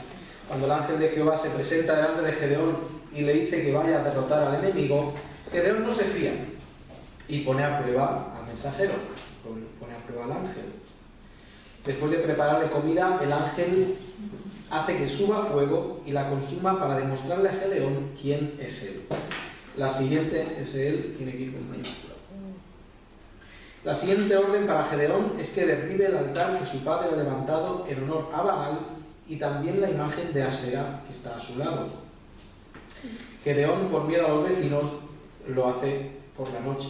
Cuando el ángel de Jehová se presenta delante de Gedeón y le dice que vaya a derrotar al enemigo, Gedeón no se fía y pone a prueba al mensajero, pone a prueba al ángel. Después de prepararle comida, el ángel hace que suba fuego y la consuma para demostrarle a Gedeón quién es él. La siguiente es él, tiene que ir con mayúscula. La siguiente orden para Gedeón es que derribe el altar que su padre ha levantado en honor a Baal y también la imagen de Asera que está a su lado. Gedeón, por miedo a los vecinos, lo hace por la noche.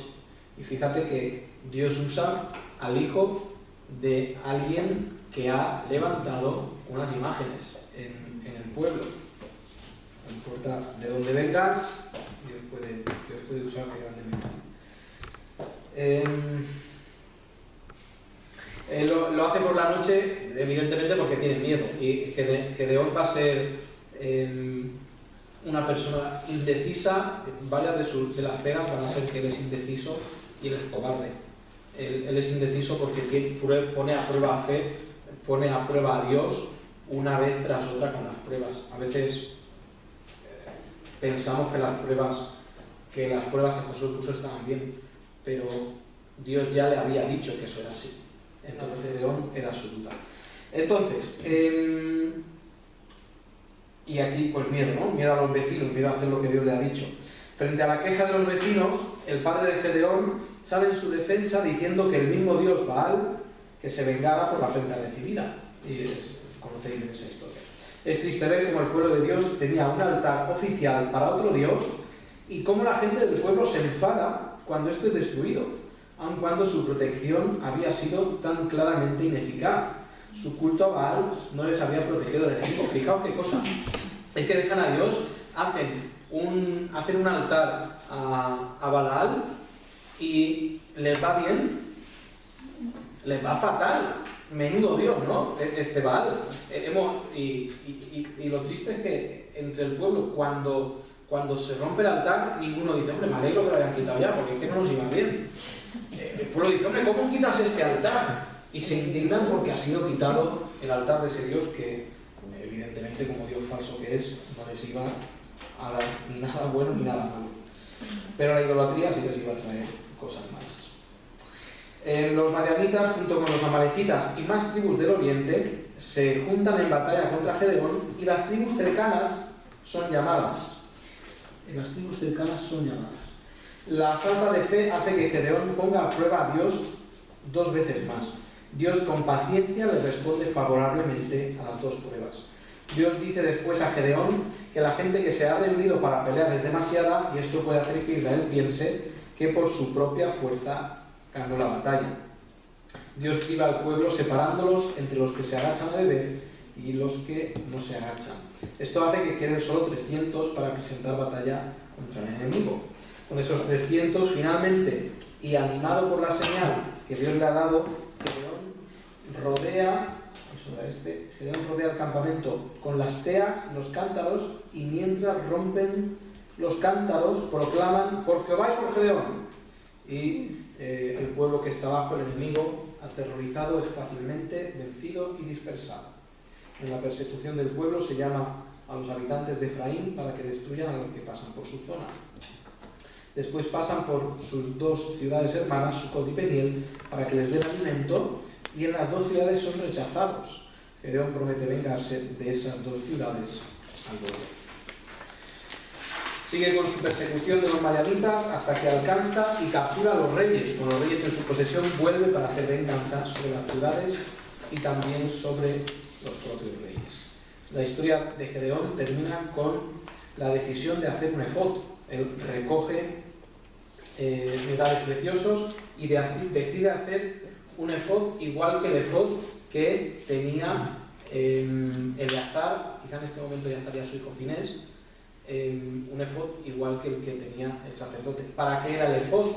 Y fíjate que Dios usa al hijo de alguien que ha levantado unas imágenes en el pueblo. No importa de dónde vengas, Dios puede usar que de dónde lo hace por la noche, evidentemente porque tiene miedo. Y Gedeón va a ser una persona indecisa. Varias de las pegas van a ser que él es indeciso y él es cobarde. Él es indeciso porque pone a prueba a fe, pone a prueba a Dios una vez tras otra con las pruebas. A veces pensamos que las pruebas que Josué puso estaban bien, pero Dios ya le había dicho que eso era así. Entonces Gedeón era su duda. Entonces, y aquí pues miedo, ¿no? Miedo a los vecinos, miedo a hacer lo que Dios le ha dicho. Frente a la queja de los vecinos, el padre de Gedeón sale en su defensa diciendo que el mismo Dios Baal que se vengara por la afrenta recibida. Y conocéis esa historia. Es triste ver cómo el pueblo de Dios tenía un altar oficial para otro Dios y cómo la gente del pueblo se enfada cuando esto es destruido, aun cuando su protección había sido tan claramente ineficaz. Su culto a Baal no les había protegido del enemigo. Fijaos qué cosa. Es que dejan a Dios, hacen un altar a Balaal y les va bien, les va fatal. Menudo Dios, ¿no? Este Baal. Y lo triste es que entre el pueblo, cuando se rompe el altar, ninguno dice, hombre, me alegro que lo hayan quitado ya, porque es que no nos iba bien. El pueblo dice, hombre, ¿cómo quitas este altar? Y se indignan porque ha sido quitado el altar de ese Dios que, evidentemente, como Dios falso que es, no les iba a dar ni nada bueno ni nada malo. Pero la idolatría sí les iba a traer cosas malas. Los madianitas, junto con los amalecitas y más tribus del oriente, se juntan en batalla contra Gedeón y las tribus cercanas son llamadas. La falta de fe hace que Gedeón ponga a prueba a Dios 2 veces más. Dios con paciencia le responde favorablemente a las 2 pruebas. Dios dice después a Gedeón que la gente que se ha reunido para pelear es demasiada y esto puede hacer que Israel piense que por su propia fuerza ganó la batalla. Dios priva al pueblo separándolos entre los que se agachan a beber y los que no se agachan. Esto hace que queden solo 300 para presentar batalla contra el enemigo. Con esos 300, finalmente, y animado por la señal que Dios le ha dado, Gedeón rodea el campamento con las teas, los cántaros, y mientras rompen los cántaros, proclaman, por Jehová y por Gedeón. Y el pueblo que está bajo, el enemigo, aterrorizado, es fácilmente vencido y dispersado. En la persecución del pueblo se llama a los habitantes de Efraín para que destruyan a los que pasan por su zona. Después pasan por sus 2 ciudades hermanas, Sucot y Peniel, para que les den alimento, y en las 2 ciudades son rechazados. Gedeón promete vengarse de esas 2 ciudades al volver. Sigue con su persecución de los madianitas hasta que alcanza y captura a los reyes. Con los reyes en su posesión vuelve para hacer venganza sobre las ciudades y también sobre los propios reyes. La historia de Gedeón termina con la decisión de hacer un efod. Él recoge metales preciosos y decide hacer un efod igual que el efod que tenía Eleazar, quizá en este momento ya estaría su hijo Finés, un efod igual que el que tenía el sacerdote. ¿Para qué era el efod?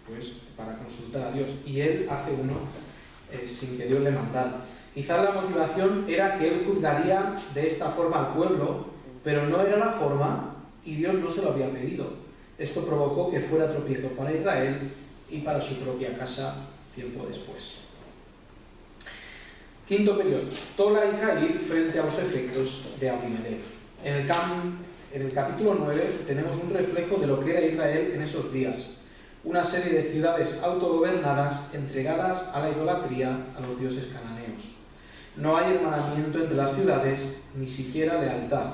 Pues para consultar a Dios. Y él hace uno sin que Dios le mandara. Quizás la motivación era que él juzgaría de esta forma al pueblo, pero no era la forma y Dios no se lo había pedido. Esto provocó que fuera tropiezo para Israel y para su propia casa tiempo después. Quinto periodo. Tola y Jair frente a los efectos de Abimelech. En el capítulo 9 tenemos un reflejo de lo que era Israel en esos días. Una serie de ciudades autogobernadas entregadas a la idolatría a los dioses cananeos. No hay hermanamiento entre las ciudades, ni siquiera lealtad.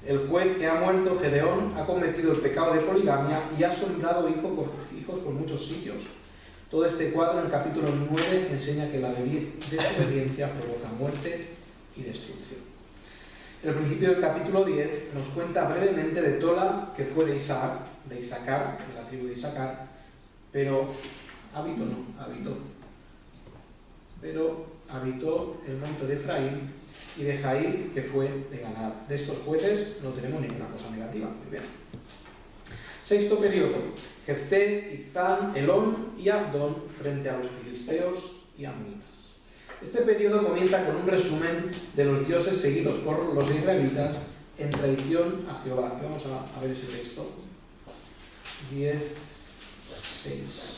El juez que ha muerto, Gedeón, ha cometido el pecado de poligamia y ha sembrado hijos por muchos sitios. Todo este cuadro en el capítulo 9 enseña que la desobediencia provoca muerte y destrucción. El principio del capítulo 10 nos cuenta brevemente de Tola, que fue de Isaacar, de la tribu de Isaacar, pero habitó el monte de Efraín, y de Jair, que fue de Galaad. De estos jueces no tenemos ninguna cosa negativa. Muy bien. Sexto periodo. Jefté, Ibzán, Elón y Abdón frente a los filisteos y amonitas. Este periodo comienza con un resumen de los dioses seguidos por los israelitas en traición a Jehová. Vamos a ver ese texto. 10:6.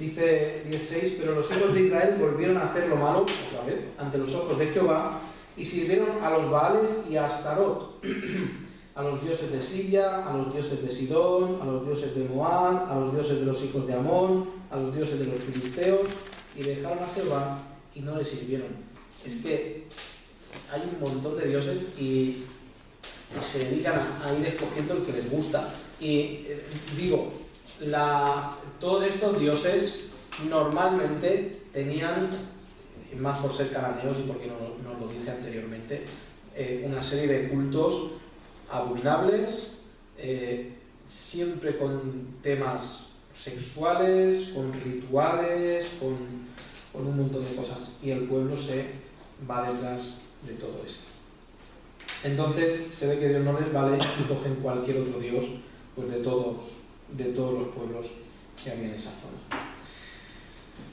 Dice 16, pero los hijos de Israel volvieron a hacer lo malo, otra vez, ante los ojos de Jehová, y sirvieron a los Baales y a Astarot, a los dioses de Siria, a los dioses de Sidón, a los dioses de Moab, a los dioses de los hijos de Amón, a los dioses de los filisteos, y dejaron a Jehová y no le sirvieron. Es que hay un montón de dioses y se dedican a ir escogiendo el que les gusta. Y digo, todos estos dioses normalmente tenían, más por ser cananeos y porque nos lo dice anteriormente, una serie de cultos abominables, siempre con temas sexuales, con rituales, con un montón de cosas, y el pueblo se va detrás de todo esto. Entonces se ve que Dios no les vale y cogen cualquier otro dios, pues de todos los pueblos que había en esa zona.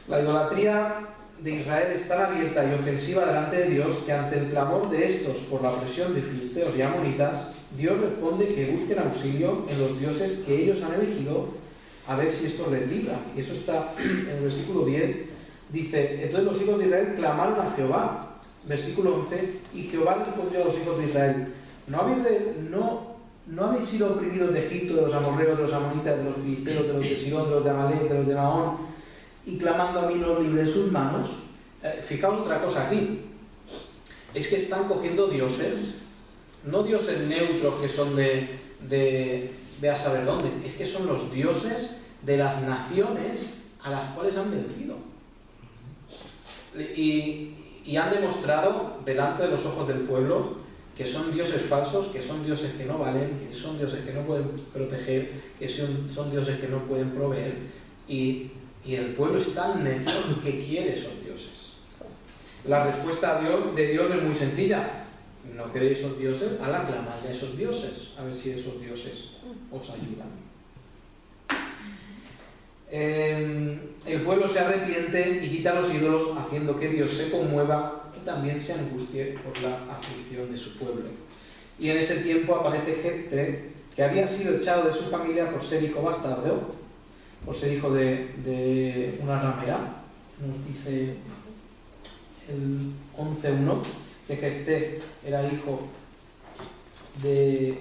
La idolatría de Israel es tan abierta y ofensiva delante de Dios que ante el clamor de estos por la presión de filisteos y amonitas, Dios responde que busquen auxilio en los dioses que ellos han elegido, a ver si esto les libra. Y eso está en el versículo 10. Dice, entonces los hijos de Israel clamaron a Jehová. Versículo 11, y Jehová respondió a los hijos de Israel, ¿no habéis sido oprimidos de Egipto, de los amorreos, de los amonitas, de los filisteos, de los de Sidón, de los de Amalek, de los de Maón, y clamando a mí nos libré de sus manos? Fijaos otra cosa aquí, es que están cogiendo dioses, no dioses neutros que son de a saber dónde, es que son los dioses de las naciones a las cuales han vencido. Y han demostrado delante de los ojos del pueblo que son dioses falsos, que son dioses que no valen, que son dioses que no pueden proteger, que son dioses que no pueden proveer, y el pueblo es tan necio que quiere esos dioses. La respuesta de Dios es muy sencilla. No queréis esos dioses, clamadle a esos dioses, a ver si esos dioses os ayudan. El pueblo se arrepiente y quita los ídolos, haciendo que Dios se conmueva y también se angustie por la aflicción de su pueblo. Y en ese tiempo aparece Jefté, que había sido echado de su familia por ser hijo bastardo, por ser hijo de una ramera. Nos dice el 11.1 que Jefté era hijo de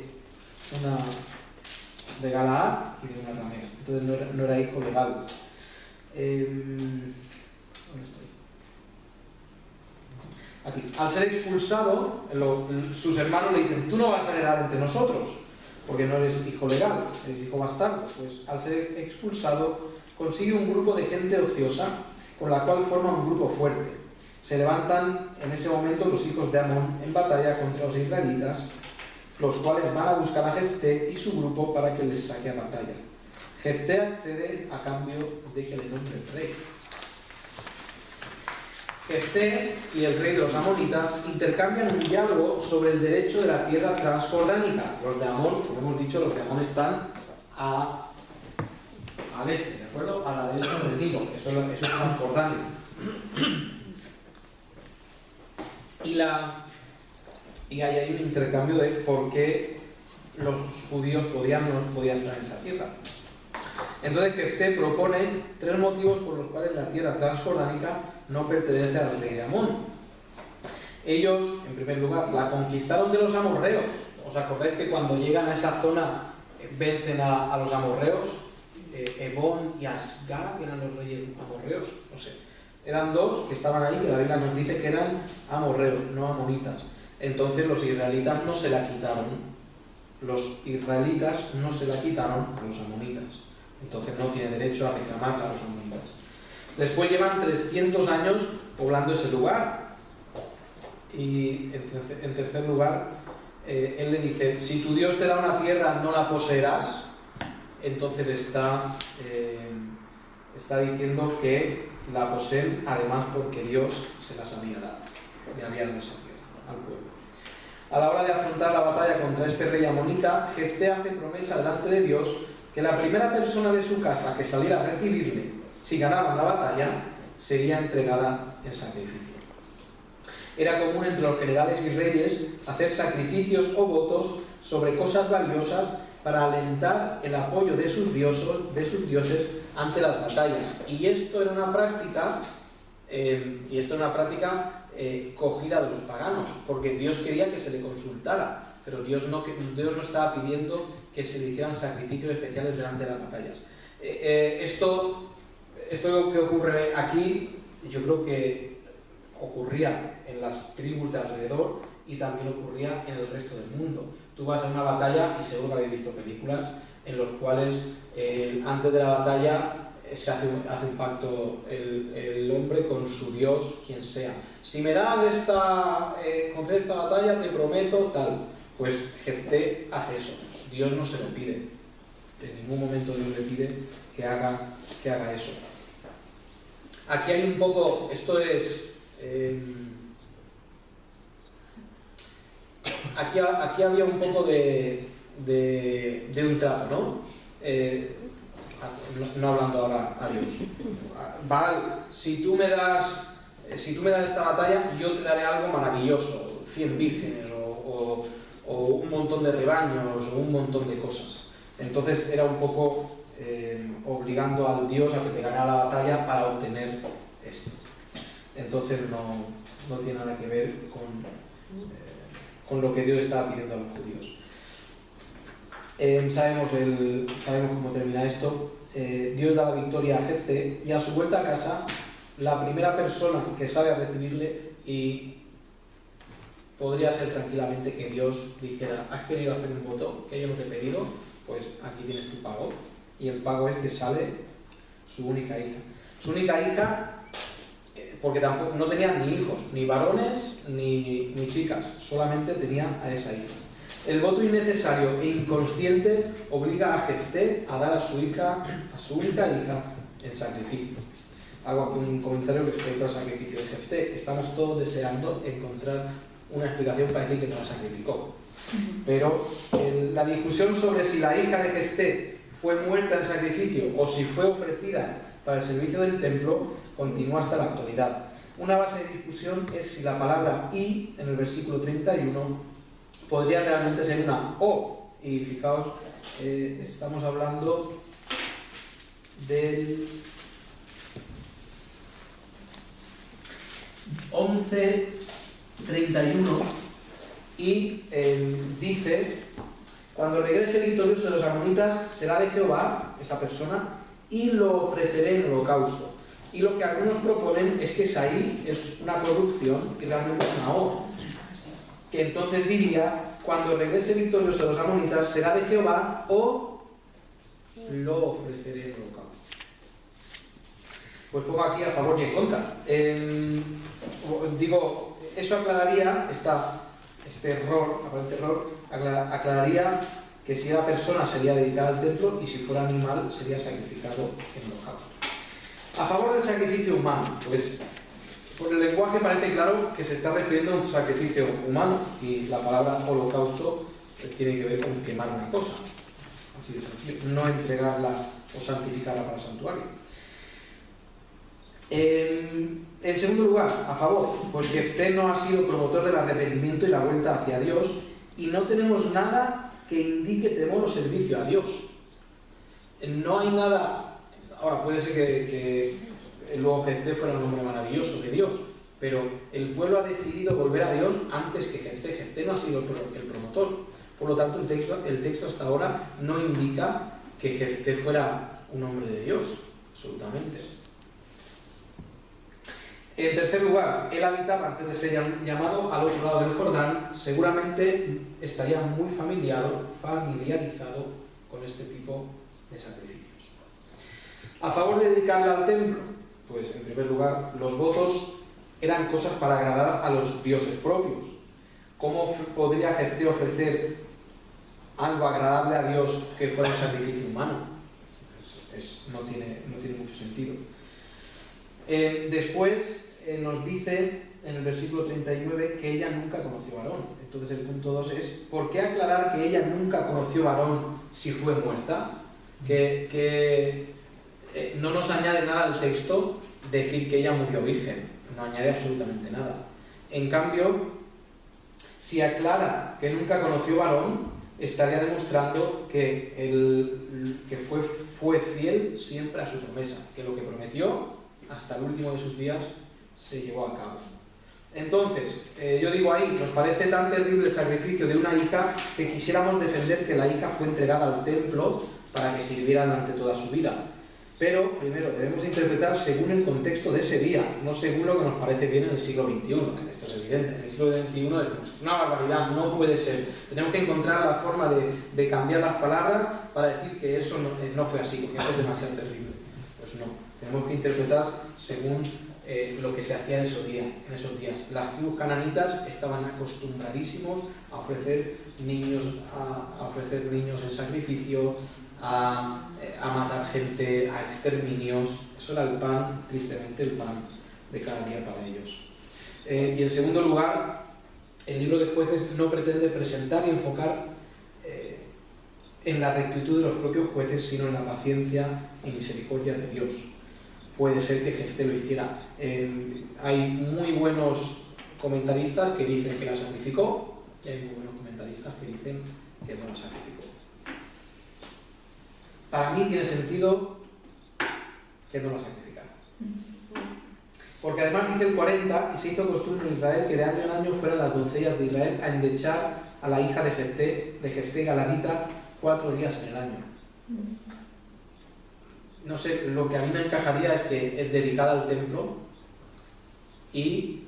Galaad y de una ramera. Entonces no era hijo legal. ¿Dónde estoy? Aquí. Al ser expulsado, sus hermanos le dicen, tú no vas a heredar entre nosotros, porque no eres hijo legal, eres hijo bastardo. Pues al ser expulsado, consigue un grupo de gente ociosa, con la cual forma un grupo fuerte. Se levantan en ese momento los hijos de Amón en batalla contra los israelitas, los cuales van a buscar a Jefté y su grupo para que les saque a batalla. Jefté accede a cambio de que le nombre rey. Jefté y el rey de los amonitas intercambian un diálogo sobre el derecho de la tierra transjordánica. Los de Amón, como hemos dicho, los de Amón están al este, ¿de acuerdo? A la derecha del Nilo, eso es transjordania. Y ahí hay un intercambio de por qué los judíos no podían estar en esa tierra. Entonces Jefté propone 3 motivos por los cuales la tierra transjordánica no pertenece al rey de Amón. Ellos, en primer lugar, la conquistaron de los amorreos. ¿Os acordáis que cuando llegan a esa zona vencen a los amorreos? Ebón y Asgar, que eran los reyes amorreos, no sé. Eran 2 que estaban ahí, que la Biblia nos dice que eran amorreos, no amonitas. Entonces los israelitas no se la quitaron. Los israelitas no se la quitaron a los amonitas. Entonces no tiene derecho a reclamarla a los amonitas. Después llevan 300 años poblando ese lugar. Y en tercer lugar, él le dice, si tu Dios te da una tierra, no la poseerás. Entonces está diciendo que la poseen, además porque Dios se las había dado. Le había dado esa tierra al pueblo. A la hora de afrontar la batalla contra este rey amonita, Jefté hace promesa delante de Dios que la primera persona de su casa que saliera a recibirle, si ganaban la batalla, sería entregada en sacrificio. Era común entre los generales y reyes hacer sacrificios o votos sobre cosas valiosas para alentar el apoyo de sus dioses ante las batallas. Y esto era una práctica, cogida de los paganos, porque Dios quería que se le consultara, pero Dios no estaba pidiendo que se le hicieran sacrificios especiales delante de las batallas. Esto que ocurre aquí, yo creo que ocurría en las tribus de alrededor y también ocurría en el resto del mundo. Tú vas a una batalla, y seguro que habéis visto películas en los cuales antes de la batalla se hace un pacto el hombre con su Dios, quien sea. Si me das concede esta batalla, te prometo tal. Pues Jefté hace eso. Dios no se lo pide. En ningún momento Dios le pide que haga eso. Aquí hay un poco, aquí había un poco de un trato, ¿no? No hablando ahora a Dios. Baal, si tú me das esta batalla, yo te daré algo maravilloso, 100 vírgenes o un montón de rebaños o un montón de cosas. Entonces era un poco obligando al Dios a que te ganara la batalla para obtener esto. Entonces no tiene nada que ver con lo que Dios estaba pidiendo a los judíos. Sabemos cómo termina esto. Dios da la victoria a Jefté, y a su vuelta a casa, la primera persona que sabe a recibirle, y podría ser tranquilamente que Dios dijera: has querido hacer un voto que yo no te he pedido, pues aquí tienes tu pago. Y el pago es que sale su única hija. Su única hija, porque tampoco, no tenía ni hijos, ni varones ni chicas, solamente tenía a esa hija. El voto innecesario e inconsciente obliga a Jefté a dar a su única hija en sacrificio. Hago aquí un comentario respecto al sacrificio de Jefté. Estamos todos deseando encontrar una explicación para decir que no la sacrificó. Pero la discusión sobre si la hija de Jefté fue muerta en sacrificio o si fue ofrecida para el servicio del templo continúa hasta la actualidad. Una base de discusión es si la palabra "y" en el versículo 31 podría realmente ser una "o". Y fijaos, estamos hablando del 11:31 y dice: cuando regrese victorioso de los amonitas, será de Jehová, esa persona, y lo ofreceré en holocausto. Y lo que algunos proponen es que Saí es una producción y realmente es una "o", que entonces diría: cuando regrese victorioso de los amonitas, será de Jehová, o lo ofreceré en holocausto. Pues pongo aquí a favor y en contra. Digo, eso aclararía aparente error, aclararía que si era persona sería dedicada al templo, y si fuera animal sería sacrificado en holocausto. A favor del sacrificio humano, pues por el lenguaje parece claro que se está refiriendo a un sacrificio humano, y la palabra holocausto tiene que ver con quemar una cosa, así de sencillo, no entregarla o santificarla para el santuario. En segundo lugar, a favor, pues Jefté no ha sido promotor del arrepentimiento y la vuelta hacia Dios, y no tenemos nada que indique temor o servicio a Dios. No hay nada. Ahora, puede ser que luego Jefté fuera un hombre maravilloso de Dios, pero el pueblo ha decidido volver a Dios antes que Jefté. Jefté no ha sido el promotor. Por lo tanto, el texto hasta ahora no indica que Jefté fuera un hombre de Dios, absolutamente. En tercer lugar, él habitaba, antes de ser llamado, al otro lado del Jordán. Seguramente estaría muy familiarizado con este tipo de sacrificios. A favor de dedicarle al templo, pues en primer lugar, los votos eran cosas para agradar a los dioses propios. ¿Cómo podría Jefté ofrecer algo agradable a Dios que fuera un sacrificio humano? No tiene mucho sentido. Después nos dice en el versículo 39 que ella nunca conoció varón. Entonces el punto 2 es: ¿por qué aclarar que ella nunca conoció varón si fue muerta? Que no nos añade nada al texto decir que ella murió virgen, no añade absolutamente nada. En cambio, si aclara que nunca conoció varón, estaría demostrando que fue fiel siempre a su promesa, que lo que prometió hasta el último de sus días se llevó a cabo. Entonces, yo digo ahí, nos parece tan terrible el sacrificio de una hija que quisiéramos defender que la hija fue entregada al templo para que sirviera durante toda su vida. Pero, primero, debemos interpretar según el contexto de ese día, no según lo que nos parece bien en el siglo XXI. Esto es evidente. En el siglo XXI decimos, una barbaridad, no puede ser. Tenemos que encontrar la forma de cambiar las palabras para decir que eso no fue así, porque eso es demasiado terrible. Pues no, tenemos que interpretar según lo que se hacía en esos días. Las tribus cananitas estaban acostumbradísimos a ofrecer niños en sacrificio, a matar gente, a exterminios. Eso era el pan, tristemente, el pan de cada día para ellos. Y en segundo lugar, el libro de Jueces no pretende presentar y enfocar en la rectitud de los propios jueces, sino en la paciencia y misericordia de Dios. Puede ser que Jefté lo hiciera. Hay muy buenos comentaristas que dicen que la sacrificó, y hay muy buenos comentaristas que dicen que no la sacrificó. Para mí tiene sentido que no la sacrificara. Porque además dice el 40, y se hizo costumbre en Israel que de año en año fueran las doncellas de Israel a endechar a la hija de Jefté galadita 4 días en el año. No sé, lo que a mí me encajaría es que es dedicada al templo y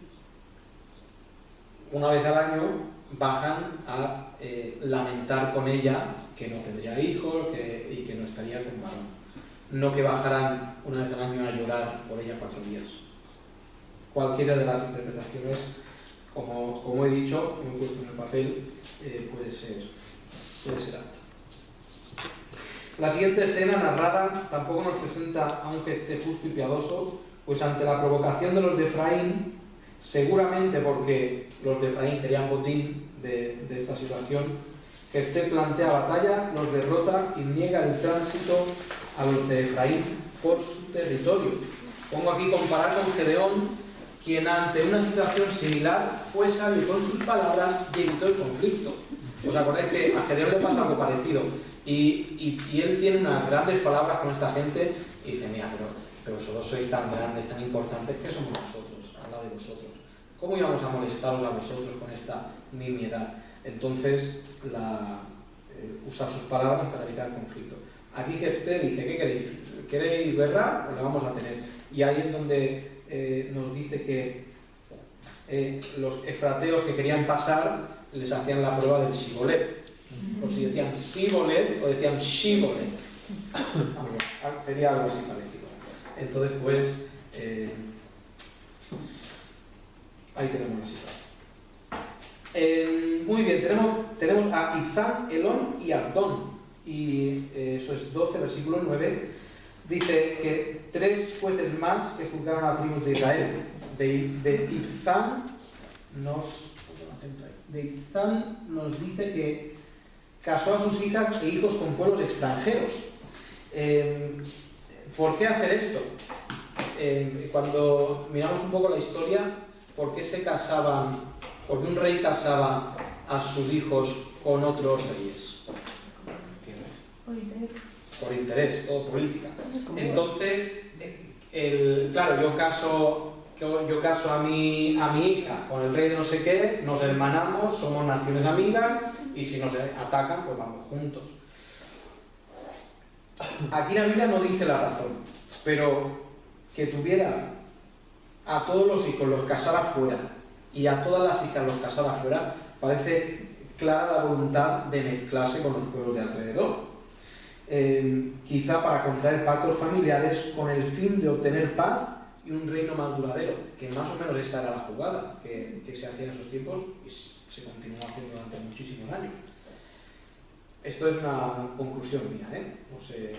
una vez al año bajan a lamentar con ella que no tendría hijos y que no estaría con varón. No que bajaran una vez al año a llorar por ella 4 días. Cualquiera de las interpretaciones, como he dicho, como he puesto en el papel, puede ser apta. La siguiente escena narrada tampoco nos presenta a un Jefté justo y piadoso, pues ante la provocación de los de Efraín, seguramente porque los de Efraín querían botín de esta situación, Jefté plantea batalla, los derrota y niega el tránsito a los de Efraín por su territorio. Pongo aquí comparar con Gedeón, quien ante una situación similar fue sabio con sus palabras y evitó el conflicto. ¿Os acordáis que a Gedeón le pasa algo parecido? Y él tiene unas grandes palabras con esta gente y dice, mira, pero vosotros sois tan grandes, tan importantes, que somos nosotros, al lado de vosotros. ¿Cómo íbamos a molestaros a vosotros con esta nimiedad? Entonces, usa sus palabras para evitar el conflicto. Aquí Jefté dice, ¿qué queréis? ¿Queréis guerra? Pues la vamos a tener. Y ahí es donde nos dice que los efrateos que querían pasar les hacían la prueba del Shibolet. O si decían Sibolet o decían Shibolet. Sería algo así parecido. Entonces, pues, ahí tenemos la situación. Muy bien, tenemos a Ibzán, Elón y Abdón. Y eso es 12, versículo 9. Dice que 3 jueces más que juzgaron a tribus de Israel. De Ibzán nos dice que casó a sus hijas e hijos con pueblos extranjeros. ¿Por qué hacer esto? Cuando miramos un poco la historia, ¿por qué se casaban? ¿Por qué un rey casaba a sus hijos con otros reyes? Por interés, todo política. Entonces, claro, yo caso a mi hija con el rey de no sé qué, nos hermanamos, somos naciones amigas y si nos atacan, pues vamos juntos. Aquí la Biblia no dice la razón, pero que tuviera a todos los hijos los casara fuera y a todas las hijas los casara fuera, parece clara la voluntad de mezclarse con los pueblos de alrededor. Quizá para contraer pactos familiares con el fin de obtener paz y un reino más duradero, que más o menos esta era la jugada que se hacía en esos tiempos y se continuó haciendo durante muchísimos años. Esto es una conclusión mía, no sé,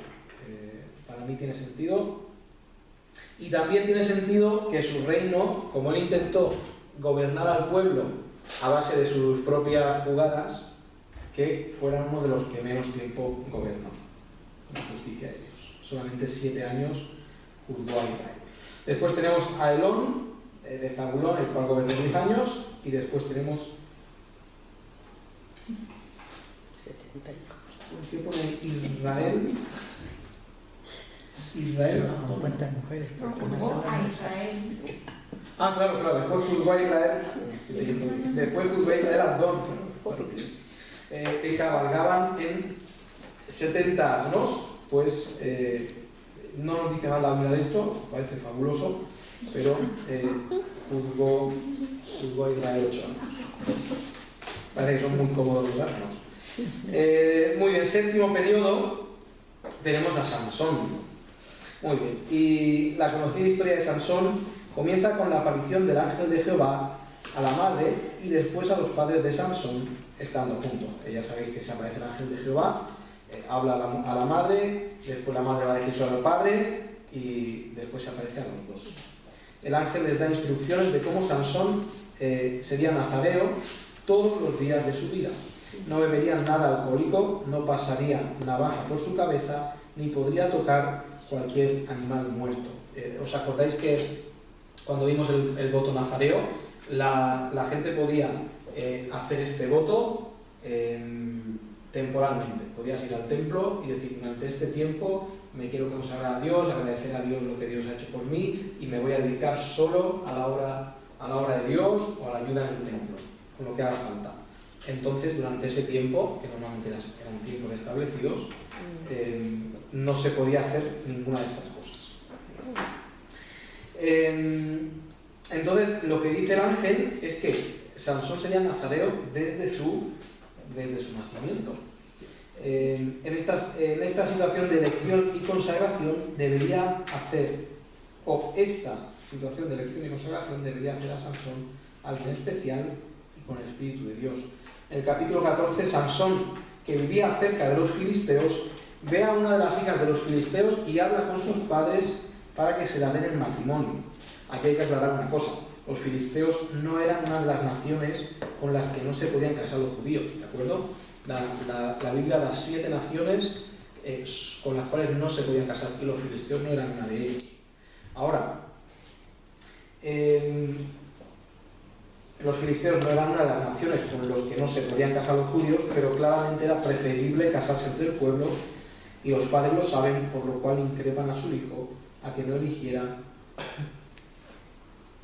para mí tiene sentido. Y también tiene sentido que su reino, como él intentó gobernar al pueblo a base de sus propias jugadas, que fuera uno de los que menos tiempo gobernó. La justicia de Dios. Solamente 7 años juzgó a Israel. Después tenemos a Elón, de Zabulón, el cual gobernó 10 años, y después tenemos 70 hijos. ¿Por qué pone Israel? Israel. Con cuántas mujeres. Ah, claro, después juzgó a Israel. Después juzgó a Israel a Adón. Que cabalgaban en 70 asnos, pues no nos dice nada la Biblia de esto, parece fabuloso, pero juzgó a Israel 8 años. Parece que son muy cómodos los asnos. Muy bien, séptimo periodo, tenemos a Sansón. Muy bien, y la conocida historia de Sansón comienza con la aparición del ángel de Jehová a la madre y después a los padres de Sansón estando juntos. Ya sabéis que se aparece el ángel de Jehová, habla a la madre, después la madre va a decir sobre al padre y después se aparece a los dos. El ángel les da instrucciones de cómo Sansón sería nazareo todos los días de su vida. No bebería nada alcohólico, no pasaría navaja por su cabeza, ni podría tocar cualquier animal muerto. ¿Os acordáis que cuando vimos el voto nazareo, la gente podía hacer este voto temporalmente? Podías ir al templo y decir, durante este tiempo me quiero consagrar a Dios, agradecer a Dios lo que Dios ha hecho por mí y me voy a dedicar solo a la obra de Dios o a la ayuda en el templo, con lo que haga falta. Entonces, durante ese tiempo, que normalmente eran tiempos establecidos, no se podía hacer ninguna de estas cosas. Entonces, lo que dice el ángel es que Sansón sería nazareo desde su nacimiento. En esta situación de elección y consagración debería hacer, o esta situación de elección y consagración debería hacer a Sansón alguien especial y con el Espíritu de Dios. En el capítulo 14, Sansón, que vivía cerca de los filisteos, ve a una de las hijas de los filisteos y habla con sus padres para que se la den en matrimonio. Aquí hay que aclarar una cosa: los filisteos no eran una de las naciones con las que no se podían casar los judíos, ¿de acuerdo? La Biblia da 7 naciones con las cuales no se podían casar y los filisteos no eran una de ellas. Ahora, los filisteos no eran una de las naciones con las que no se podían casar los judíos, pero claramente era preferible casarse entre el pueblo, y los padres lo saben, por lo cual increpan a su hijo a que no eligiera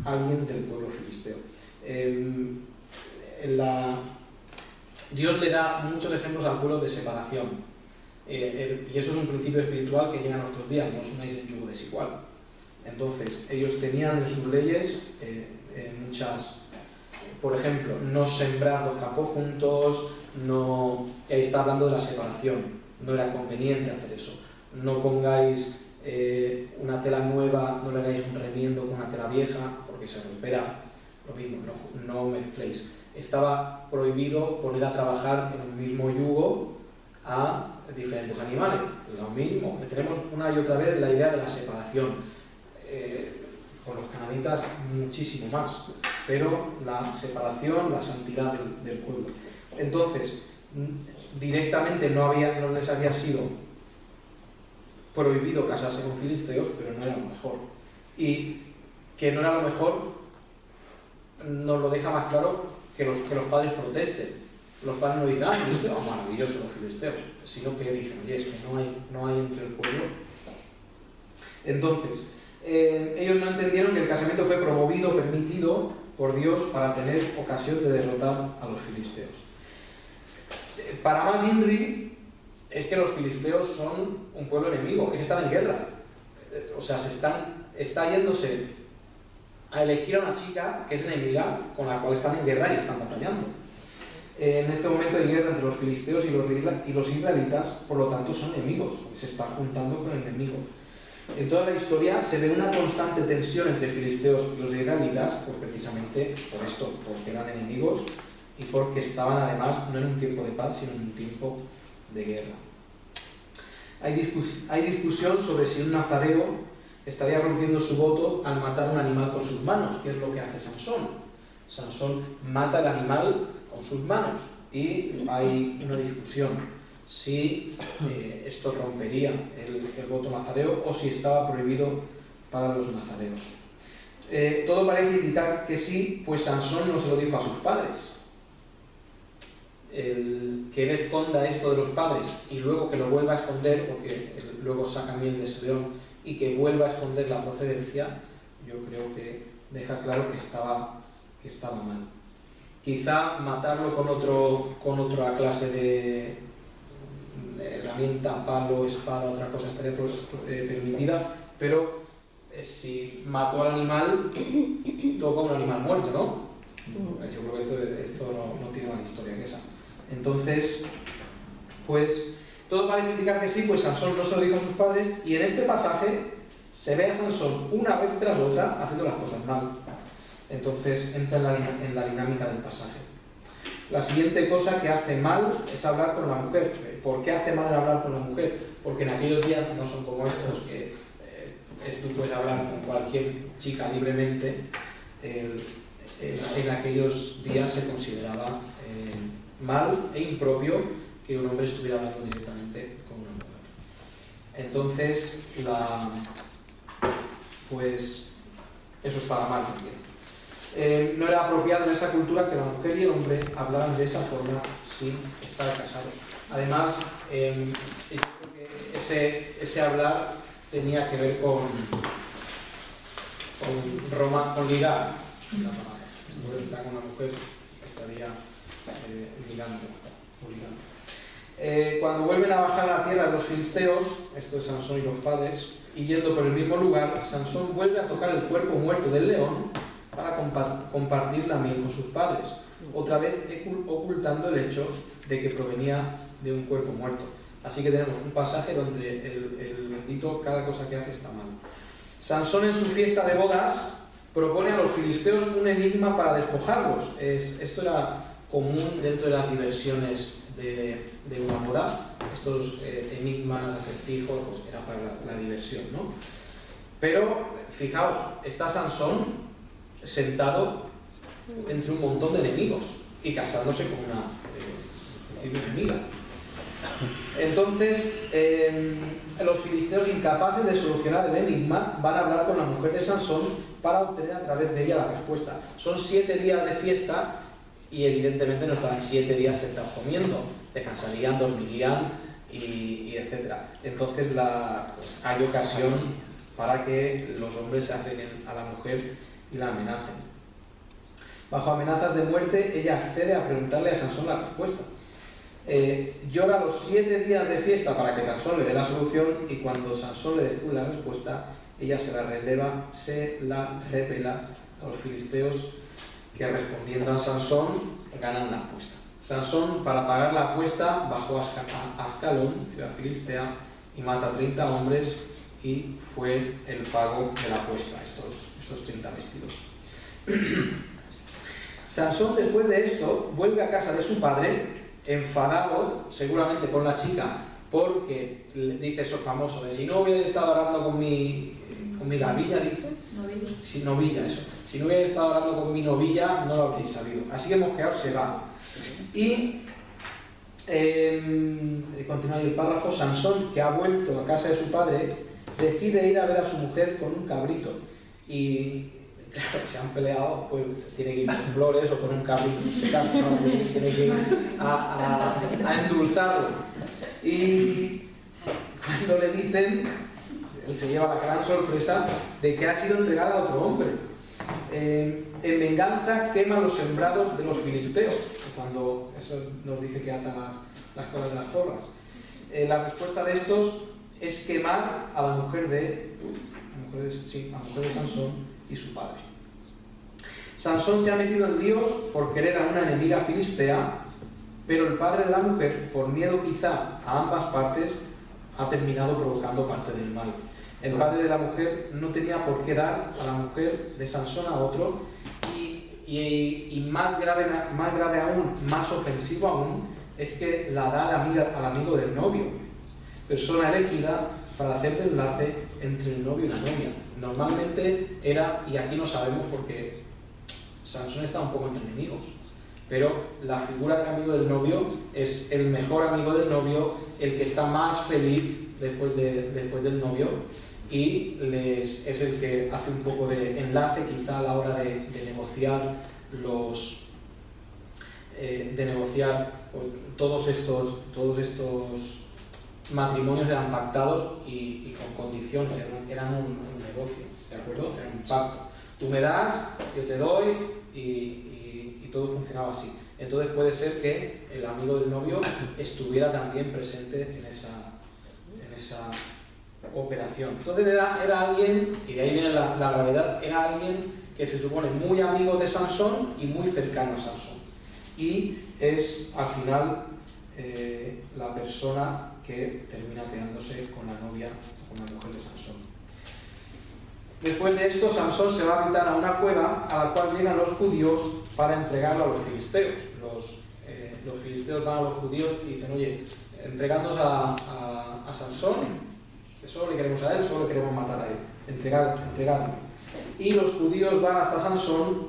a alguien del pueblo filisteo. Dios le da muchos ejemplos al pueblo de separación, y eso es un principio espiritual que llega a nuestros días: no os unáis en yugo desigual. Entonces, ellos tenían en sus leyes muchas, por ejemplo, no sembrar 2 campos juntos, y ahí está hablando de la separación, no era conveniente hacer eso. No pongáis una tela nueva, no le hagáis un remiendo con una tela vieja, porque se romperá. Lo mismo, no mezcléis. Estaba prohibido poner a trabajar en un mismo yugo a diferentes animales. Lo mismo, tenemos una y otra vez la idea de la separación. Con los cananitas muchísimo más, pero la separación, la santidad del pueblo. Entonces, directamente no les había sido prohibido casarse con filisteos, pero no era lo mejor. Y que no era lo mejor nos lo deja más claro que los padres protesten. Los padres no dicen, ¡ay, maravilloso los filisteos!, sino que dicen, oye, es que no hay entre el pueblo. Entonces, ellos no entendieron que el casamiento fue promovido, permitido por Dios para tener ocasión de derrotar a los filisteos. Para más INRI, es que los filisteos son un pueblo enemigo, es que están en guerra. O sea, está yéndose a elegir a una chica que es enemiga, con la cual están en guerra y están batallando. En este momento hay guerra entre los filisteos y los israelitas, por lo tanto son enemigos, se están juntando con el enemigo. En toda la historia se ve una constante tensión entre filisteos y los israelitas, pues precisamente por esto, porque eran enemigos y porque estaban además no en un tiempo de paz, sino en un tiempo de guerra. Hay discusión sobre si un nazareo estaría rompiendo su voto al matar un animal con sus manos, que es lo que hace Sansón. Sansón mata el animal con sus manos y hay una discusión si esto rompería el voto nazareo o si estaba prohibido para los nazareos. Todo parece indicar que sí, pues Sansón no se lo dijo a sus padres. que él esconda esto de los padres y luego que lo vuelva a esconder, porque él luego saca miel de ese león, y que vuelva a esconder la procedencia, yo creo que deja claro que estaba mal. Quizá matarlo con otra clase de herramienta, palo, espada, otra cosa estaría permitida, pero si mató al animal, toca un animal muerto, ¿no? Yo creo que esto no tiene más historia que esa. Entonces, pues todo parece indicar que sí, pues Sansón no se lo dijo a sus padres, y en este pasaje se ve a Sansón una vez tras otra haciendo las cosas mal. Entonces entra en la dinámica del pasaje. La siguiente cosa que hace mal es hablar con la mujer. ¿Por qué hace mal el hablar con la mujer? Porque en aquellos días no son como estos, que tú puedes hablar con cualquier chica libremente. En aquellos días se consideraba mal e impropio que un hombre estuviera hablando directamente con una mujer. Entonces, pues eso estaba mal también. No era apropiado en esa cultura que la mujer y el hombre hablaran de esa forma sin estar casados. Además, yo creo que ese hablar tenía que ver con ligar. No está con una mujer, estaría ligando. Cuando vuelven a bajar a la tierra de los filisteos, esto es Sansón y los padres, y yendo por el mismo lugar, Sansón vuelve a tocar el cuerpo muerto del león para compartir la miel con sus padres, otra vez ocultando el hecho de que provenía de un cuerpo muerto. Así que tenemos un pasaje donde el bendito, cada cosa que hace está mal. Sansón en su fiesta de bodas propone a los filisteos un enigma para despojarlos. Esto era común dentro de las diversiones de una boda. Estos enigmas, acertijos, pues era para la diversión, ¿no? Pero, fijaos, está Sansón sentado entre un montón de enemigos y casándose con una enemiga. Entonces, los filisteos, incapaces de solucionar el enigma, van a hablar con la mujer de Sansón para obtener a través de ella la respuesta. Son 7 días de fiesta y evidentemente no estaban 7 días sentados comiendo, descansarían, dormirían y etc. Entonces pues, hay ocasión para que los hombres se acerquen a la mujer y la amenacen. Bajo amenazas de muerte, ella accede a preguntarle a Sansón la respuesta. Llora los 7 días de fiesta para que Sansón le dé la solución, y cuando Sansón le descubre la respuesta, ella se la revela a los filisteos, que respondiendo a Sansón ganan la apuesta. Sansón, para pagar la apuesta, bajó a Ascalón, ciudad filistea, y mata a 30 hombres, y fue el pago de la apuesta, estos 30 vestidos. Sansón, después de esto, vuelve a casa de su padre, enfadado seguramente con la chica, porque le dice eso famoso de: si no hubiera estado hablando con mi gavilla, dice, novilla, eso. Si no hubiera estado hablando con mi novilla, no lo habréis sabido. Así que mosqueado se va. Y continúa el párrafo. Sansón, que ha vuelto a casa de su padre, decide ir a ver a su mujer con un cabrito. Y claro, se han peleado, pues tiene que ir con flores o con un cabrito. Tiene que ir a endulzarlo. Y cuando le dicen, él se lleva la gran sorpresa de que ha sido entregada a otro hombre. En venganza quema los sembrados de los filisteos, cuando eso nos dice que atan las cosas de las zorras. La respuesta de estos es quemar a la mujer de Sansón y su padre. Sansón se ha metido en líos por querer a una enemiga filistea, pero el padre de la mujer, por miedo quizá a ambas partes, ha terminado provocando parte del mal. El padre de la mujer no tenía por qué dar a la mujer de Sansón a otro, y más grave aún, más ofensivo aún, es que la da al amigo del novio, persona elegida para hacer de enlace entre el novio y la novia. Normalmente era, y aquí no sabemos porque Sansón está un poco entre enemigos, pero la figura del amigo del novio es el mejor amigo del novio, el que está más feliz después del novio, y es el que hace un poco de enlace quizá a la hora de negociar de negociar. Todos estos matrimonios eran pactados y con condiciones, eran un negocio, ¿de acuerdo? Era un pacto. Tú me das, yo te doy y todo funcionaba así. Entonces puede ser que el amigo del novio estuviera también presente en esa operación. Entonces era alguien, y de ahí viene la gravedad, era alguien que se supone muy amigo de Sansón y muy cercano a Sansón. Y es al final la persona que termina quedándose con la novia o con la mujer de Sansón. Después de esto, Sansón se va a habitar a una cueva a la cual llegan los judíos para entregarlo a los filisteos. Los filisteos van a los judíos y dicen: oye, entregadnos a Sansón, que solo le queremos a él, solo le queremos matar a él, entregadlo. Y los judíos van hasta Sansón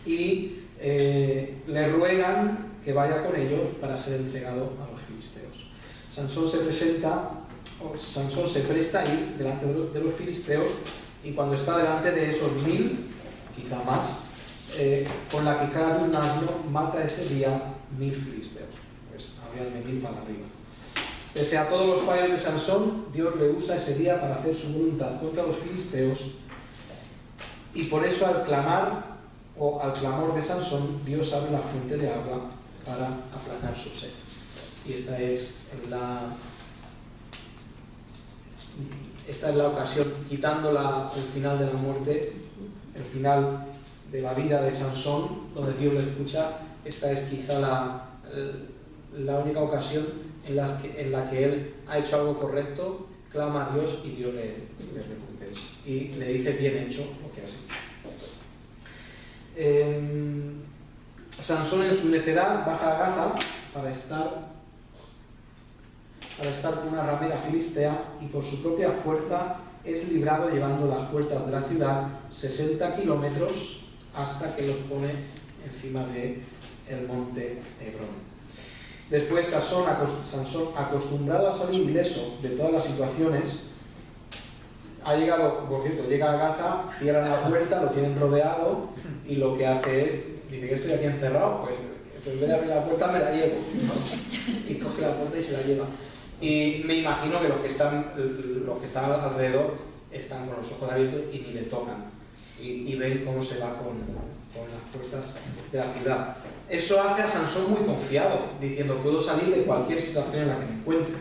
y le ruegan que vaya con ellos para ser entregado a los filisteos. Sansón se presta a ir delante de los filisteos, y cuando está delante de esos 1000, quizá más, con la quijada de un asno mata ese día 1000 filisteos. Pues habrían de 1000 para arriba. Pese a todos los fallos de Sansón, Dios le usa ese día para hacer su voluntad contra los filisteos, y por eso al clamor de Sansón, Dios abre la fuente de agua para aplacar su sed. Y esta es la ocasión, quitando el final de la muerte, el final de la vida de Sansón, donde Dios le escucha. Esta es quizá la única ocasión en la que él ha hecho algo correcto, clama a Dios y Dios le recompensa. Y le dice: bien hecho lo que has hecho. Sansón en su necedad baja a Gaza para estar con una ramera filistea, y por su propia fuerza es librado llevando las puertas de la ciudad 60 kilómetros hasta que los pone encima del monte Hebrón. Después Sansón, acostumbrado a salir ileso de todas las situaciones, ha llegado, por cierto, llega a Gaza, cierran la puerta, lo tienen rodeado, y lo que hace es, dice: que estoy aquí encerrado, pues en vez de abrir la puerta me la llevo, ¿no? Y coge la puerta y se la lleva. Y me imagino que los que están alrededor están con los ojos abiertos y ni le tocan, y ven cómo se va con las puertas de la ciudad. Eso hace a Sansón muy confiado, diciendo: puedo salir de cualquier situación en la que me encuentre.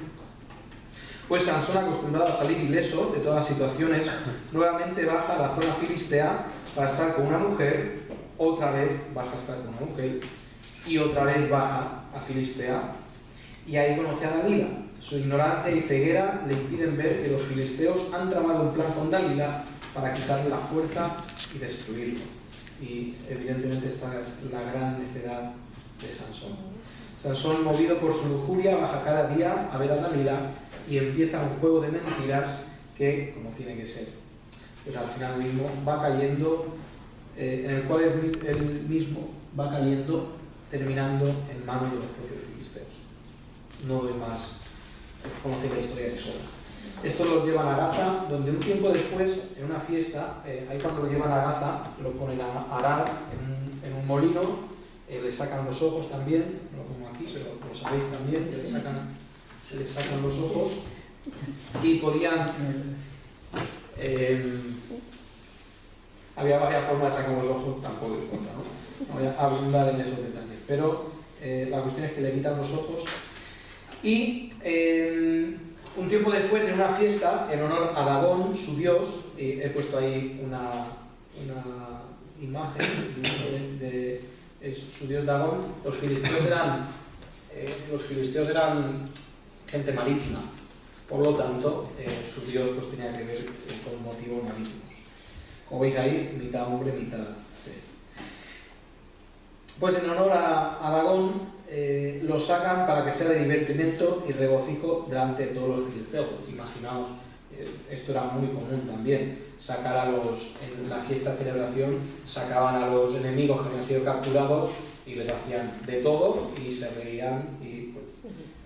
Pues Sansón, acostumbrado a salir ileso de todas las situaciones, nuevamente baja a la zona filistea para estar con una mujer, otra vez baja a estar con una mujer, y otra vez baja a Filistea, y ahí conoce a Dalila. Su ignorancia y ceguera le impiden ver que los filisteos han tramado un plan con Dalila para quitarle la fuerza y destruirlo. Y evidentemente esta es la gran necedad de Sansón. Sansón, movido por su lujuria, baja cada día a ver a Dalila y empieza un juego de mentiras que, como tiene que ser, pues al final mismo va cayendo, en el cual él mismo va cayendo, terminando en manos de los propios filisteos. No doy más, conocéis la historia de sobra. Estos los llevan a Gaza, donde un tiempo después, en una fiesta, ahí cuando lo llevan a Gaza, lo ponen a arar en un molino, le sacan los ojos también, no lo pongo aquí, pero lo sabéis también, se les sacan los ojos, y podían... había varias formas de sacar los ojos, tampoco importa, ¿no? No voy a abundar en esos detalles, pero la cuestión es que le quitan los ojos. Y un tiempo después, en una fiesta, en honor a Dagón, su dios, he puesto ahí una imagen de su dios Dagón. Los filisteos eran gente marítima, por lo tanto, su dios pues tenía que ver con motivos marítimos. Como veis ahí, mitad hombre, mitad pez. Pues en honor a Dagón, los sacan para que sea de divertimento y regocijo delante de todos los filisteos. Imaginaos, esto era muy común también, sacar en la fiesta de celebración, sacaban a los enemigos que habían sido capturados y les hacían de todo y se reían y pues,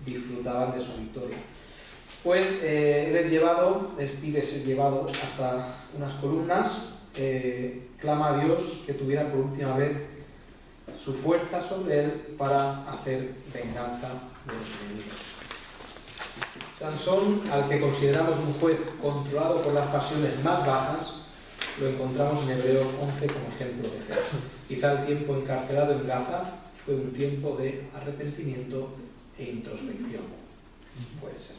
disfrutaban de su victoria. Pues él es llevado hasta unas columnas, clama a Dios que tuviera por última vez su fuerza sobre él para hacer venganza de los enemigos. Sansón, al que consideramos un juez controlado por las pasiones más bajas, lo encontramos en Hebreos 11 como ejemplo de fe. Quizá el tiempo encarcelado en Gaza fue un tiempo de arrepentimiento e introspección. Puede ser.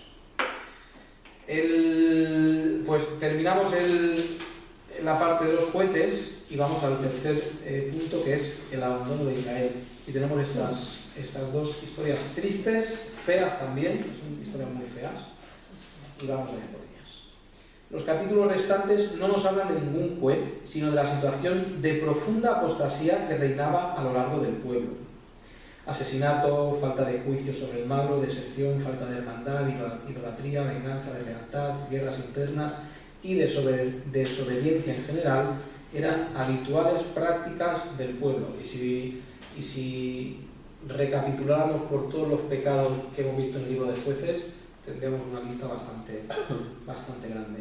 Pues terminamos la parte de los jueces y vamos al tercer punto, que es el abandono de Israel. Y tenemos estas dos historias tristes, feas también, son historias muy feas, y vamos a ver por ellas. Los capítulos restantes no nos hablan de ningún juez, sino de la situación de profunda apostasía que reinaba a lo largo del pueblo. Asesinato, falta de juicio sobre el malo, deserción, falta de hermandad, idolatría, venganza, deslealtad, guerras internas y desobediencia en general eran habituales prácticas del pueblo. Y si recapituláramos por todos los pecados que hemos visto en el libro de Jueces, tendríamos una lista bastante grande.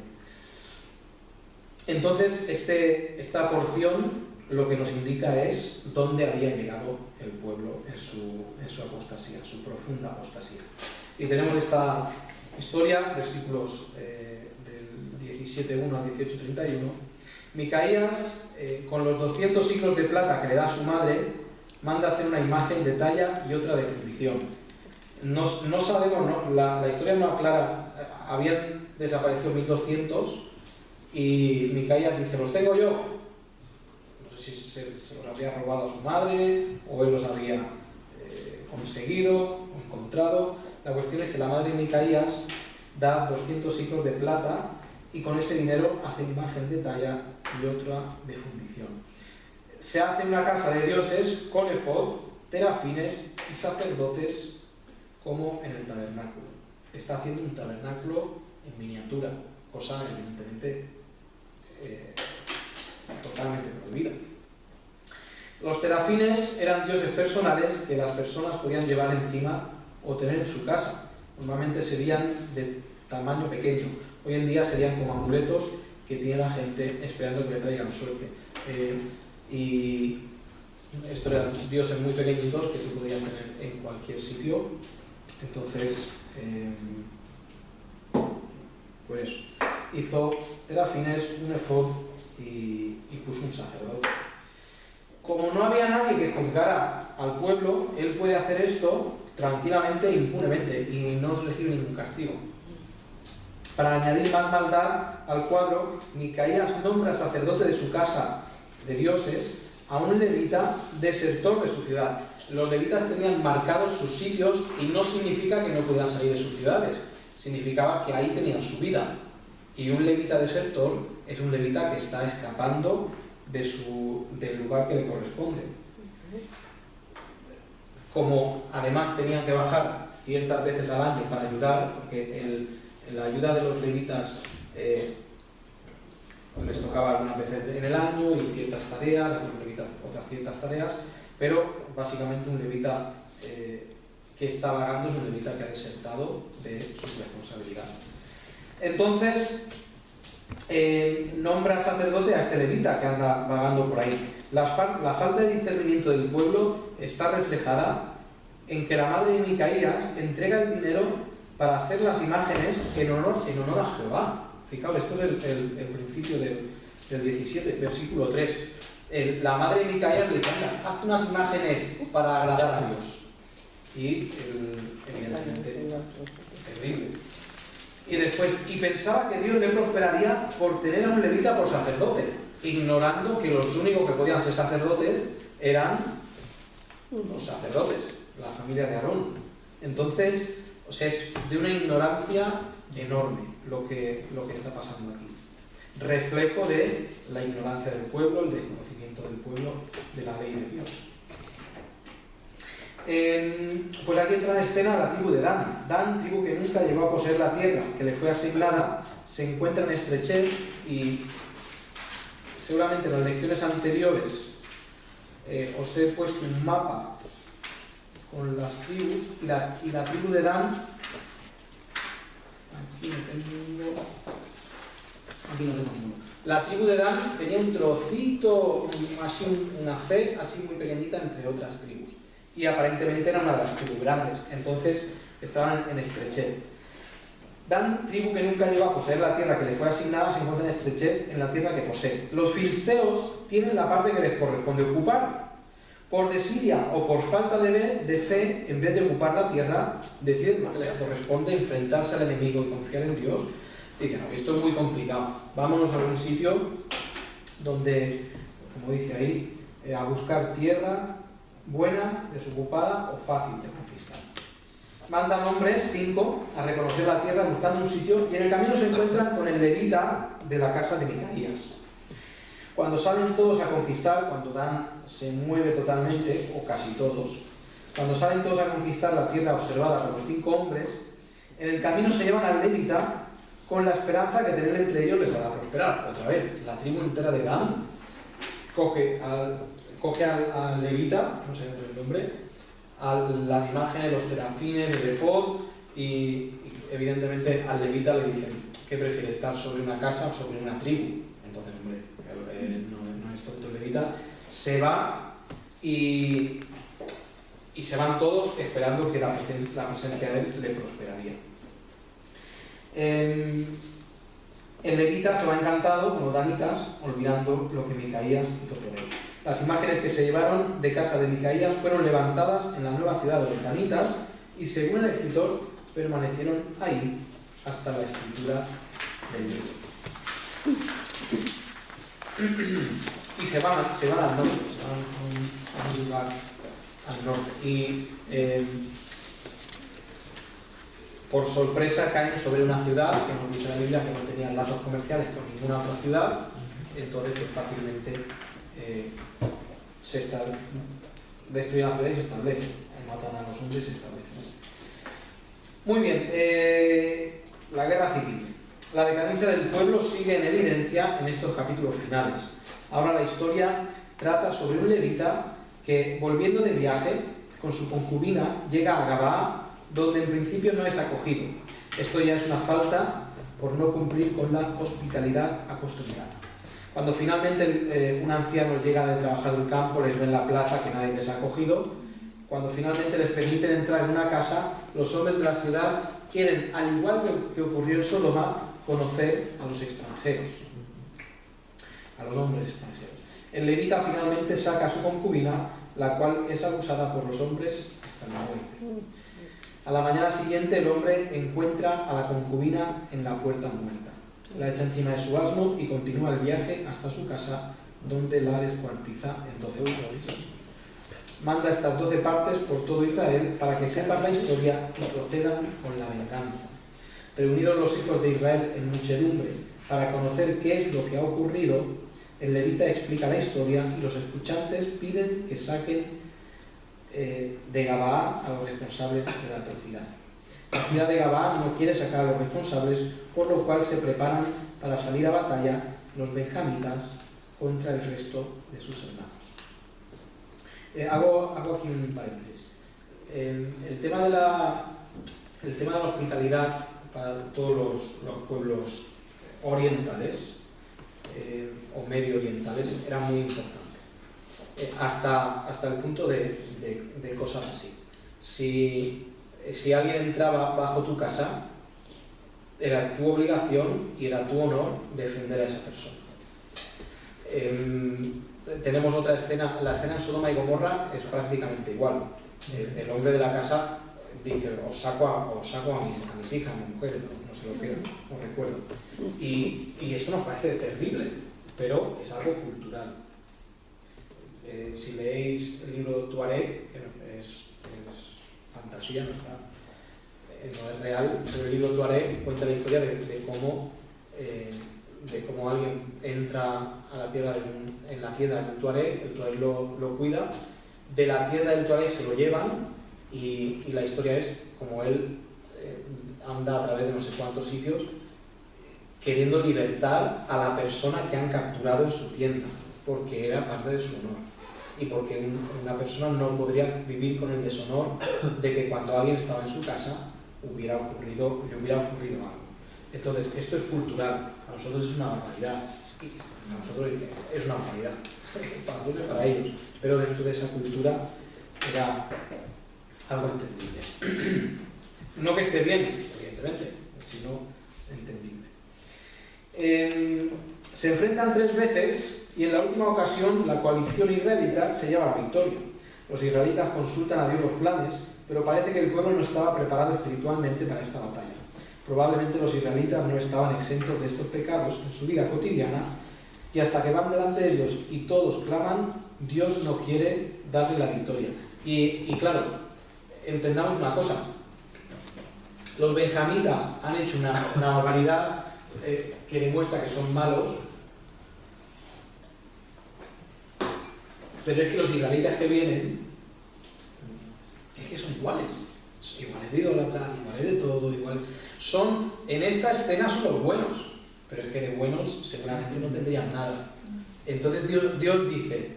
Entonces, esta porción lo que nos indica es dónde había llegado el pueblo en su apostasía, su profunda apostasía. Y tenemos esta historia, versículos del 17.1 al 18.31. Micaías, con los 200 siclos de plata que le da su madre, manda hacer una imagen de talla y otra de fundición. No sabemos, ¿no? La historia no aclara, habían desaparecido 1200 y Micaías dice, los tengo yo. No sé si se los habría robado a su madre o él los habría conseguido o encontrado. La cuestión es que la madre de Micaías da 200 siclos de plata y con ese dinero hace imagen de talla y otra de fundición. Se hace una casa de dioses con efod, terafines y sacerdotes como en el tabernáculo. Está haciendo un tabernáculo en miniatura, cosa evidentemente totalmente prohibida. Los terafines eran dioses personales que las personas podían llevar encima o tener en su casa. Normalmente serían de tamaño pequeño. Hoy en día serían como amuletos que tiene la gente esperando que le traigan suerte. Y estos eran dioses muy pequeñitos que tú podías tener en cualquier sitio. Entonces, pues hizo terafines, un efod y puso un sacerdote. Como no había nadie que juzgara al pueblo, él puede hacer esto tranquilamente e impunemente y no recibe ningún castigo. Para añadir más maldad al cuadro, Micaías nombra sacerdote de su casa de dioses a un levita desertor de su ciudad. Los levitas tenían marcados sus sitios y no significa que no pudieran salir de sus ciudades, significaba que ahí tenían su vida. Y un levita desertor es un levita que está escapando del lugar que le corresponde. Como además tenían que bajar ciertas veces al año para ayudar, porque la ayuda de los levitas les tocaba algunas veces en el año y ciertas tareas, a los levitas otras ciertas tareas, pero básicamente un levita que está vagando es un levita que ha desertado de su responsabilidad. Entonces, nombra sacerdote a este levita que anda vagando por ahí. La falta de discernimiento del pueblo está reflejada en que la madre de Micaías entrega el dinero para hacer las imágenes en honor a Jehová. Fijaos, esto es el principio del 17, versículo 3. La madre de Micaías le dice, haz unas imágenes para agradar a Dios. Y evidentemente terrible. Y después, pensaba que Dios le prosperaría por tener a un levita por sacerdote, ignorando que los únicos que podían ser sacerdotes eran los sacerdotes, la familia de Aarón. Entonces, es de una ignorancia enorme lo que está pasando aquí. Reflejo de la ignorancia del pueblo, el desconocimiento del pueblo de la ley de Dios. Pues aquí entra en escena la tribu de Dan. Dan, tribu que nunca llegó a poseer la tierra que le fue asignada, se encuentra en estrechez y seguramente en las lecciones anteriores os he puesto un mapa con las tribus y la tribu de Dan. Aquí no tengo ninguno. La tribu de Dan tenía un trocito, así una C, así muy pequeñita entre otras tribus. Y aparentemente era una de las tribus grandes, entonces estaban en estrechez. Dan, tribu que nunca llegó a poseer la tierra que le fue asignada, se encuentra en estrechez en la tierra que posee. Los filisteos tienen la parte que les corresponde ocupar. Por desidia o por falta de fe, en vez de ocupar la tierra, deciden que les corresponde enfrentarse al enemigo y confiar en Dios. Dicen, no, esto es muy complicado, vámonos a algún sitio donde, como dice ahí, a buscar tierra buena, desocupada o fácil de conquistar. Mandan hombres, 5, a reconocer la tierra buscando un sitio y en el camino se encuentran con el levita de la casa de Micaías. Cuando salen todos a conquistar, cuando Dan se mueve totalmente, o casi todos, cuando salen todos a conquistar la tierra observada por los 5 hombres, en el camino se llevan al levita con la esperanza que tener entre ellos les hará prosperar. Otra vez, la tribu entera de Dan coge al levita, no sé el nombre, a la imagen de los terafines, el efod, y evidentemente al levita le dicen, ¿qué prefiere, estar sobre una casa o sobre una tribu? Entonces, hombre, no es tonto el levita, se va y se van todos esperando que la presencia de él le prosperaría. El levita se va encantado, como danitas, olvidando lo que Micaías hizo por él. Las imágenes que se llevaron de casa de Micaías fueron levantadas en la nueva ciudad de los danitas y, según el escritor, permanecieron ahí hasta la escritura del libro. Y se van al norte, se van a un lugar al norte. Y por sorpresa caen sobre una ciudad que nos dice la Biblia que no tenía lazos comerciales con ninguna otra ciudad, entonces pues fácilmente destruyen la ciudad y se establecen, matan a los hombres y se establecen. Muy bien, la guerra civil. La decadencia del pueblo sigue en evidencia en estos capítulos finales. Ahora la historia trata sobre un levita que, volviendo de viaje con su concubina, llega a Gabaa, donde en principio no es acogido. Esto ya es una falta por no cumplir con la hospitalidad acostumbrada. Cuando finalmente un anciano llega de trabajar del campo, les ve en la plaza que nadie les ha acogido. Cuando finalmente les permiten entrar en una casa, los hombres de la ciudad quieren, al igual que ocurrió en Sodoma, conocer a los extranjeros, a los hombres extranjeros. El levita finalmente saca a su concubina, la cual es abusada por los hombres hasta la muerte. A la mañana siguiente el hombre encuentra a la concubina en la puerta muerta. La echa encima de su asno y continúa el viaje hasta su casa, donde la descuartiza en 12 horrores. Manda estas 12 partes por todo Israel para que sepan la historia y procedan con la venganza. Reunidos los hijos de Israel en muchedumbre para conocer qué es lo que ha ocurrido, el levita explica la historia y los escuchantes piden que saquen de Gabaa a los responsables de la atrocidad. La ciudad de Gabaa no quiere sacar a los responsables, por lo cual se preparan para salir a batalla los benjamitas contra el resto de sus hermanos. Hago aquí un paréntesis. El tema de la hospitalidad para todos los pueblos orientales o medio orientales era muy importante. Hasta el punto de cosas así. Si alguien entraba bajo tu casa, era tu obligación y era tu honor defender a esa persona. Tenemos otra escena, la escena en Sodoma y Gomorra es prácticamente igual. El hombre de la casa dice, os saco a mis hijas, a mi mujer, no sé lo que no recuerdo. Y esto nos parece terrible, pero es algo cultural. Si leéis el libro de Tuareg, que es fantasía, no es real, pero el libro de Tuareg cuenta la historia de cómo alguien entra a la tierra en la tienda del Tuareg, el Tuareg lo cuida, de la tienda del Tuareg se lo llevan y la historia es como él anda a través de no sé cuántos sitios queriendo libertar a la persona que han capturado en su tienda, porque era parte de su honor. Y porque una persona no podría vivir con el deshonor de que cuando alguien estaba en su casa le hubiera ocurrido algo. Entonces, esto es cultural, a nosotros es una barbaridad. Y para nosotros es una humanidad, para nosotros y para ellos, pero dentro de esa cultura era algo entendible. No que esté bien, evidentemente, sino entendible. Se enfrentan 3 veces y en la última ocasión la coalición israelita se lleva la victoria. Los israelitas consultan a Dios los planes, pero parece que el pueblo no estaba preparado espiritualmente para esta batalla. Probablemente los israelitas no estaban exentos de estos pecados en su vida cotidiana y hasta que van delante de Dios y todos claman, Dios no quiere darle la victoria. Y claro, entendamos una cosa. Los benjamitas han hecho una barbaridad que demuestra que son malos, pero es que los israelitas que vienen es que son iguales de idolatrar, iguales de todo, igual. En esta escena son los buenos, pero es que de buenos seguramente no tendrían nada. Entonces Dios dice,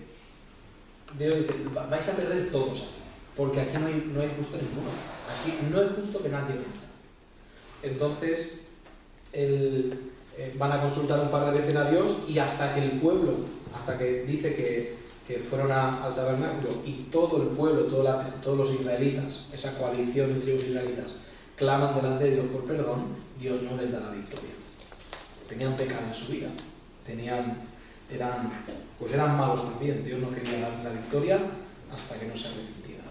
vais a perder todos aquí, porque aquí no hay justo ninguno, aquí no es justo que nadie venza. Entonces van a consultar un par de veces a Dios y hasta que el pueblo, hasta que dice que fueron al tabernáculo y todo el pueblo, todos los israelitas, esa coalición de tribus israelitas, claman delante de Dios por perdón, Dios no les da la victoria. Tenían pecado en su vida, eran malos también, Dios no quería darles la victoria hasta que no se arrepintieran.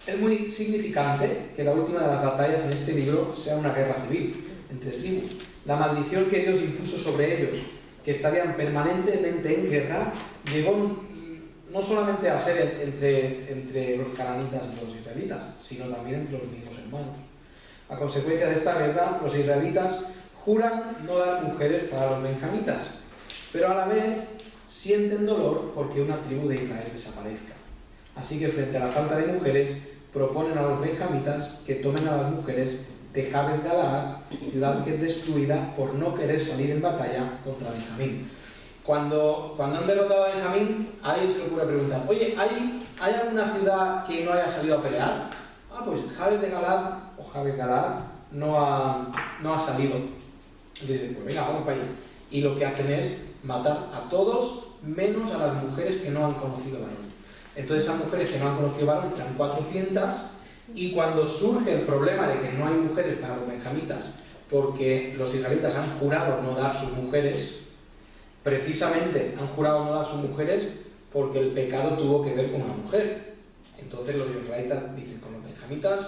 Es muy significante que la última de las batallas en este libro sea una guerra civil entre tribus. La maldición que Dios impuso sobre ellos, que estarían permanentemente en guerra, llegó no solamente a ser entre los cananitas y los israelitas, sino también entre los mismos hermanos. A consecuencia de esta guerra, los israelitas juran no dar mujeres para los benjamitas, pero a la vez sienten dolor porque una tribu de Israel desaparezca. Así que frente a la falta de mujeres, proponen a los benjamitas que tomen a las mujeres de Jabes Galaad, ciudad que es destruida por no querer salir en batalla contra Benjamín. Cuando han derrotado a Benjamín, a alguien se le ocurre preguntar, oye, ¿hay alguna ciudad que no haya salido a pelear? Pues Jabes de Galaad o Jabes Galaad no ha salido. Y dicen, pues venga, vamos para allá. Y lo que hacen es matar a todos menos a las mujeres que no han conocido varón. Entonces esas mujeres que no han conocido varón eran 400, y cuando surge el problema de que no hay mujeres para los benjamitas porque los israelitas han jurado no dar sus mujeres, precisamente han jurado no dar sus mujeres porque el pecado tuvo que ver con una mujer. Entonces los israelitas dicen, con los benjamitas,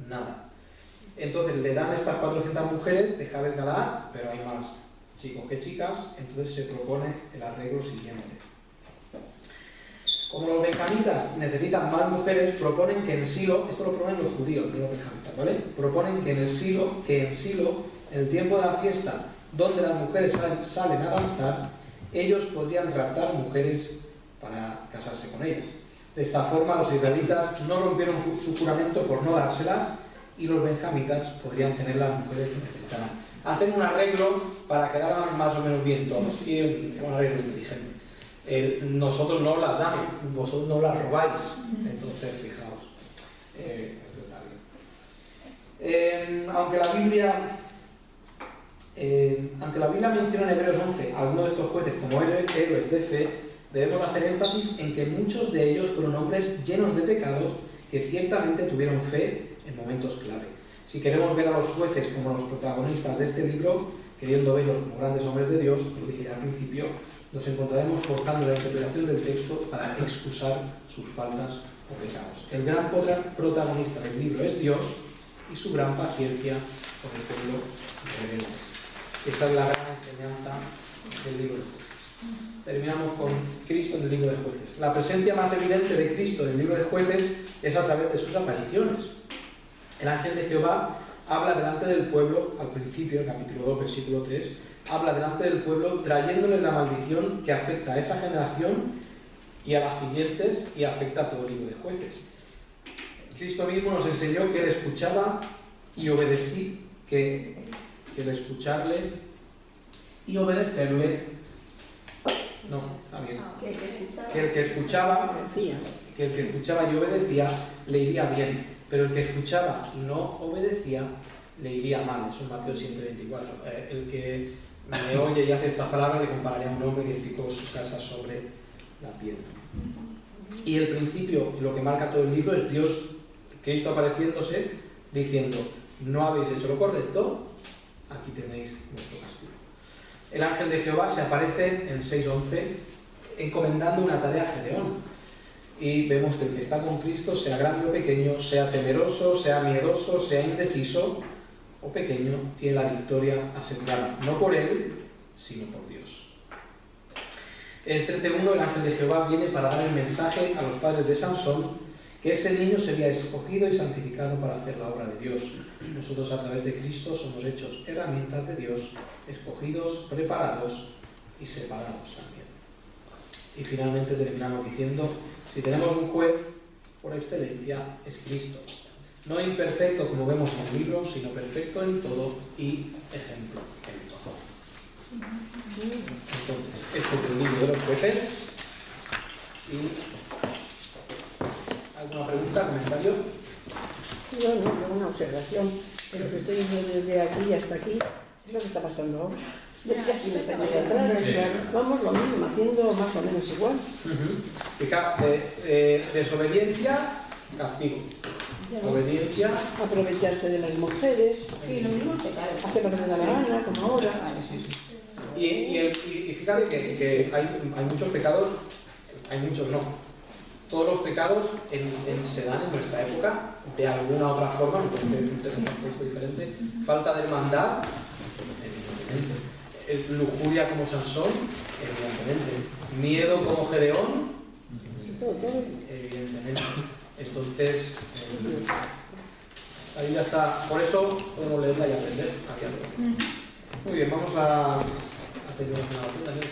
nada. Entonces le dan estas 400 mujeres de Jabes Galaad, pero hay más chicos que chicas, entonces se propone el arreglo siguiente. Como los benjamitas necesitan más mujeres, proponen que en Silo, esto lo proponen los judíos, no los benjamitas, ¿vale? Proponen que en Silo, en el tiempo de la fiesta, donde las mujeres salen a danzar, ellos podrían raptar mujeres para casarse con ellas. De esta forma, los israelitas no rompieron su juramento por no dárselas y los benjamitas podrían tener las mujeres que necesitaban. Hacen un arreglo para quedar más o menos bien todos, y un arreglo inteligente. Nosotros no las damos, vosotros no las robáis. Entonces, fijaos, esto está bien. Aunque la Biblia menciona en Hebreos 11 a algunos de estos jueces como héroes de fe, debemos hacer énfasis en que muchos de ellos fueron hombres llenos de pecados que ciertamente tuvieron fe en momentos clave. Si queremos ver a los jueces como los protagonistas de este libro, queriendo verlos como grandes hombres de Dios, lo dije ya al principio, nos encontraremos forzando la interpretación del texto para excusar sus faltas o pecados. El gran protagonista del libro es Dios y su gran paciencia con el pueblo rebelde. Esa es la gran enseñanza del libro de Jueces. Terminamos con Cristo en el libro de Jueces. La presencia más evidente de Cristo en el libro de Jueces es a través de sus apariciones. El ángel de Jehová habla delante del pueblo, al principio, el capítulo 2, versículo 3, habla delante del pueblo trayéndole la maldición que afecta a esa generación y a las siguientes y afecta a todo el libro de Jueces. Cristo mismo nos enseñó que él escuchaba y obedecía, que el escucharle y obedecerle, no, está bien, que el que escuchaba y obedecía le iría bien, pero el que escuchaba y no obedecía le iría mal. Eso en Mateo 7:24. El que me oye y hace estas palabras le compararía a un hombre que edificó su casa sobre la piedra. Y el principio, lo que marca todo el libro, es Dios, Cristo apareciéndose, diciendo: no habéis hecho lo correcto, aquí tenéis vuestro castigo. El ángel de Jehová se aparece en 6:11 encomendando una tarea a Gedeón. Y vemos que el que está con Cristo, sea grande o pequeño, sea temeroso, sea miedoso, sea indeciso o pequeño, tiene la victoria asegurada, no por él, sino por Dios. En 13:1 el ángel de Jehová viene para dar el mensaje a los padres de Sansón que ese niño sería escogido y santificado para hacer la obra de Dios. Nosotros a través de Cristo somos hechos herramientas de Dios, escogidos, preparados y separados también. Y finalmente terminamos diciendo: si tenemos un juez por excelencia, es Cristo. No imperfecto como vemos en el libro, sino perfecto en todo y ejemplo en todo. Entonces, este es el libro de los jueces. ¿Y alguna pregunta, comentario? No, una observación. Pero lo que estoy viendo desde aquí hasta aquí es lo que está pasando ahora. Desde aquí me años atrás, vamos lo mismo, haciendo más o menos igual. Fíjate, desobediencia, castigo. Obediencia. Aprovecharse de las mujeres. Sí, lo mismo que hacer lo que te da la gana, como ahora. Sí. Y fíjate que hay muchos pecados, hay muchos no. Todos los pecados se dan en nuestra época de alguna otra forma, en un contexto diferente. Falta de hermandad, evidentemente. Lujuria como Sansón, evidentemente. Miedo como Gedeón, evidentemente. Entonces, ahí ya está. Por eso podemos leerla y aprender a diario. Muy bien, vamos a terminar una oración también.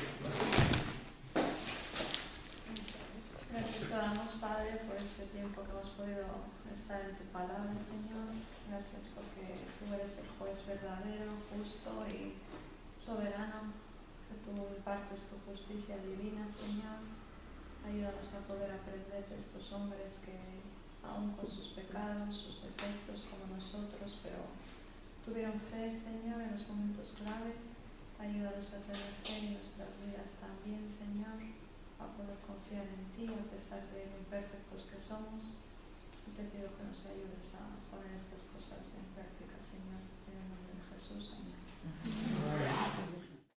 Gracias te damos, Padre, por este tiempo que hemos podido estar en tu palabra, Señor. Gracias porque tú eres el juez verdadero, justo y soberano, que tú impartes tu justicia divina, Señor. Ayúdanos a poder aprender de estos hombres que, aun con sus pecados, sus defectos como nosotros, pero tuvieron fe, Señor, en los momentos clave. Ayúdanos a tener fe en nuestras vidas también, Señor, a poder confiar en ti a pesar de lo imperfectos que somos. Y te pido que nos ayudes a poner este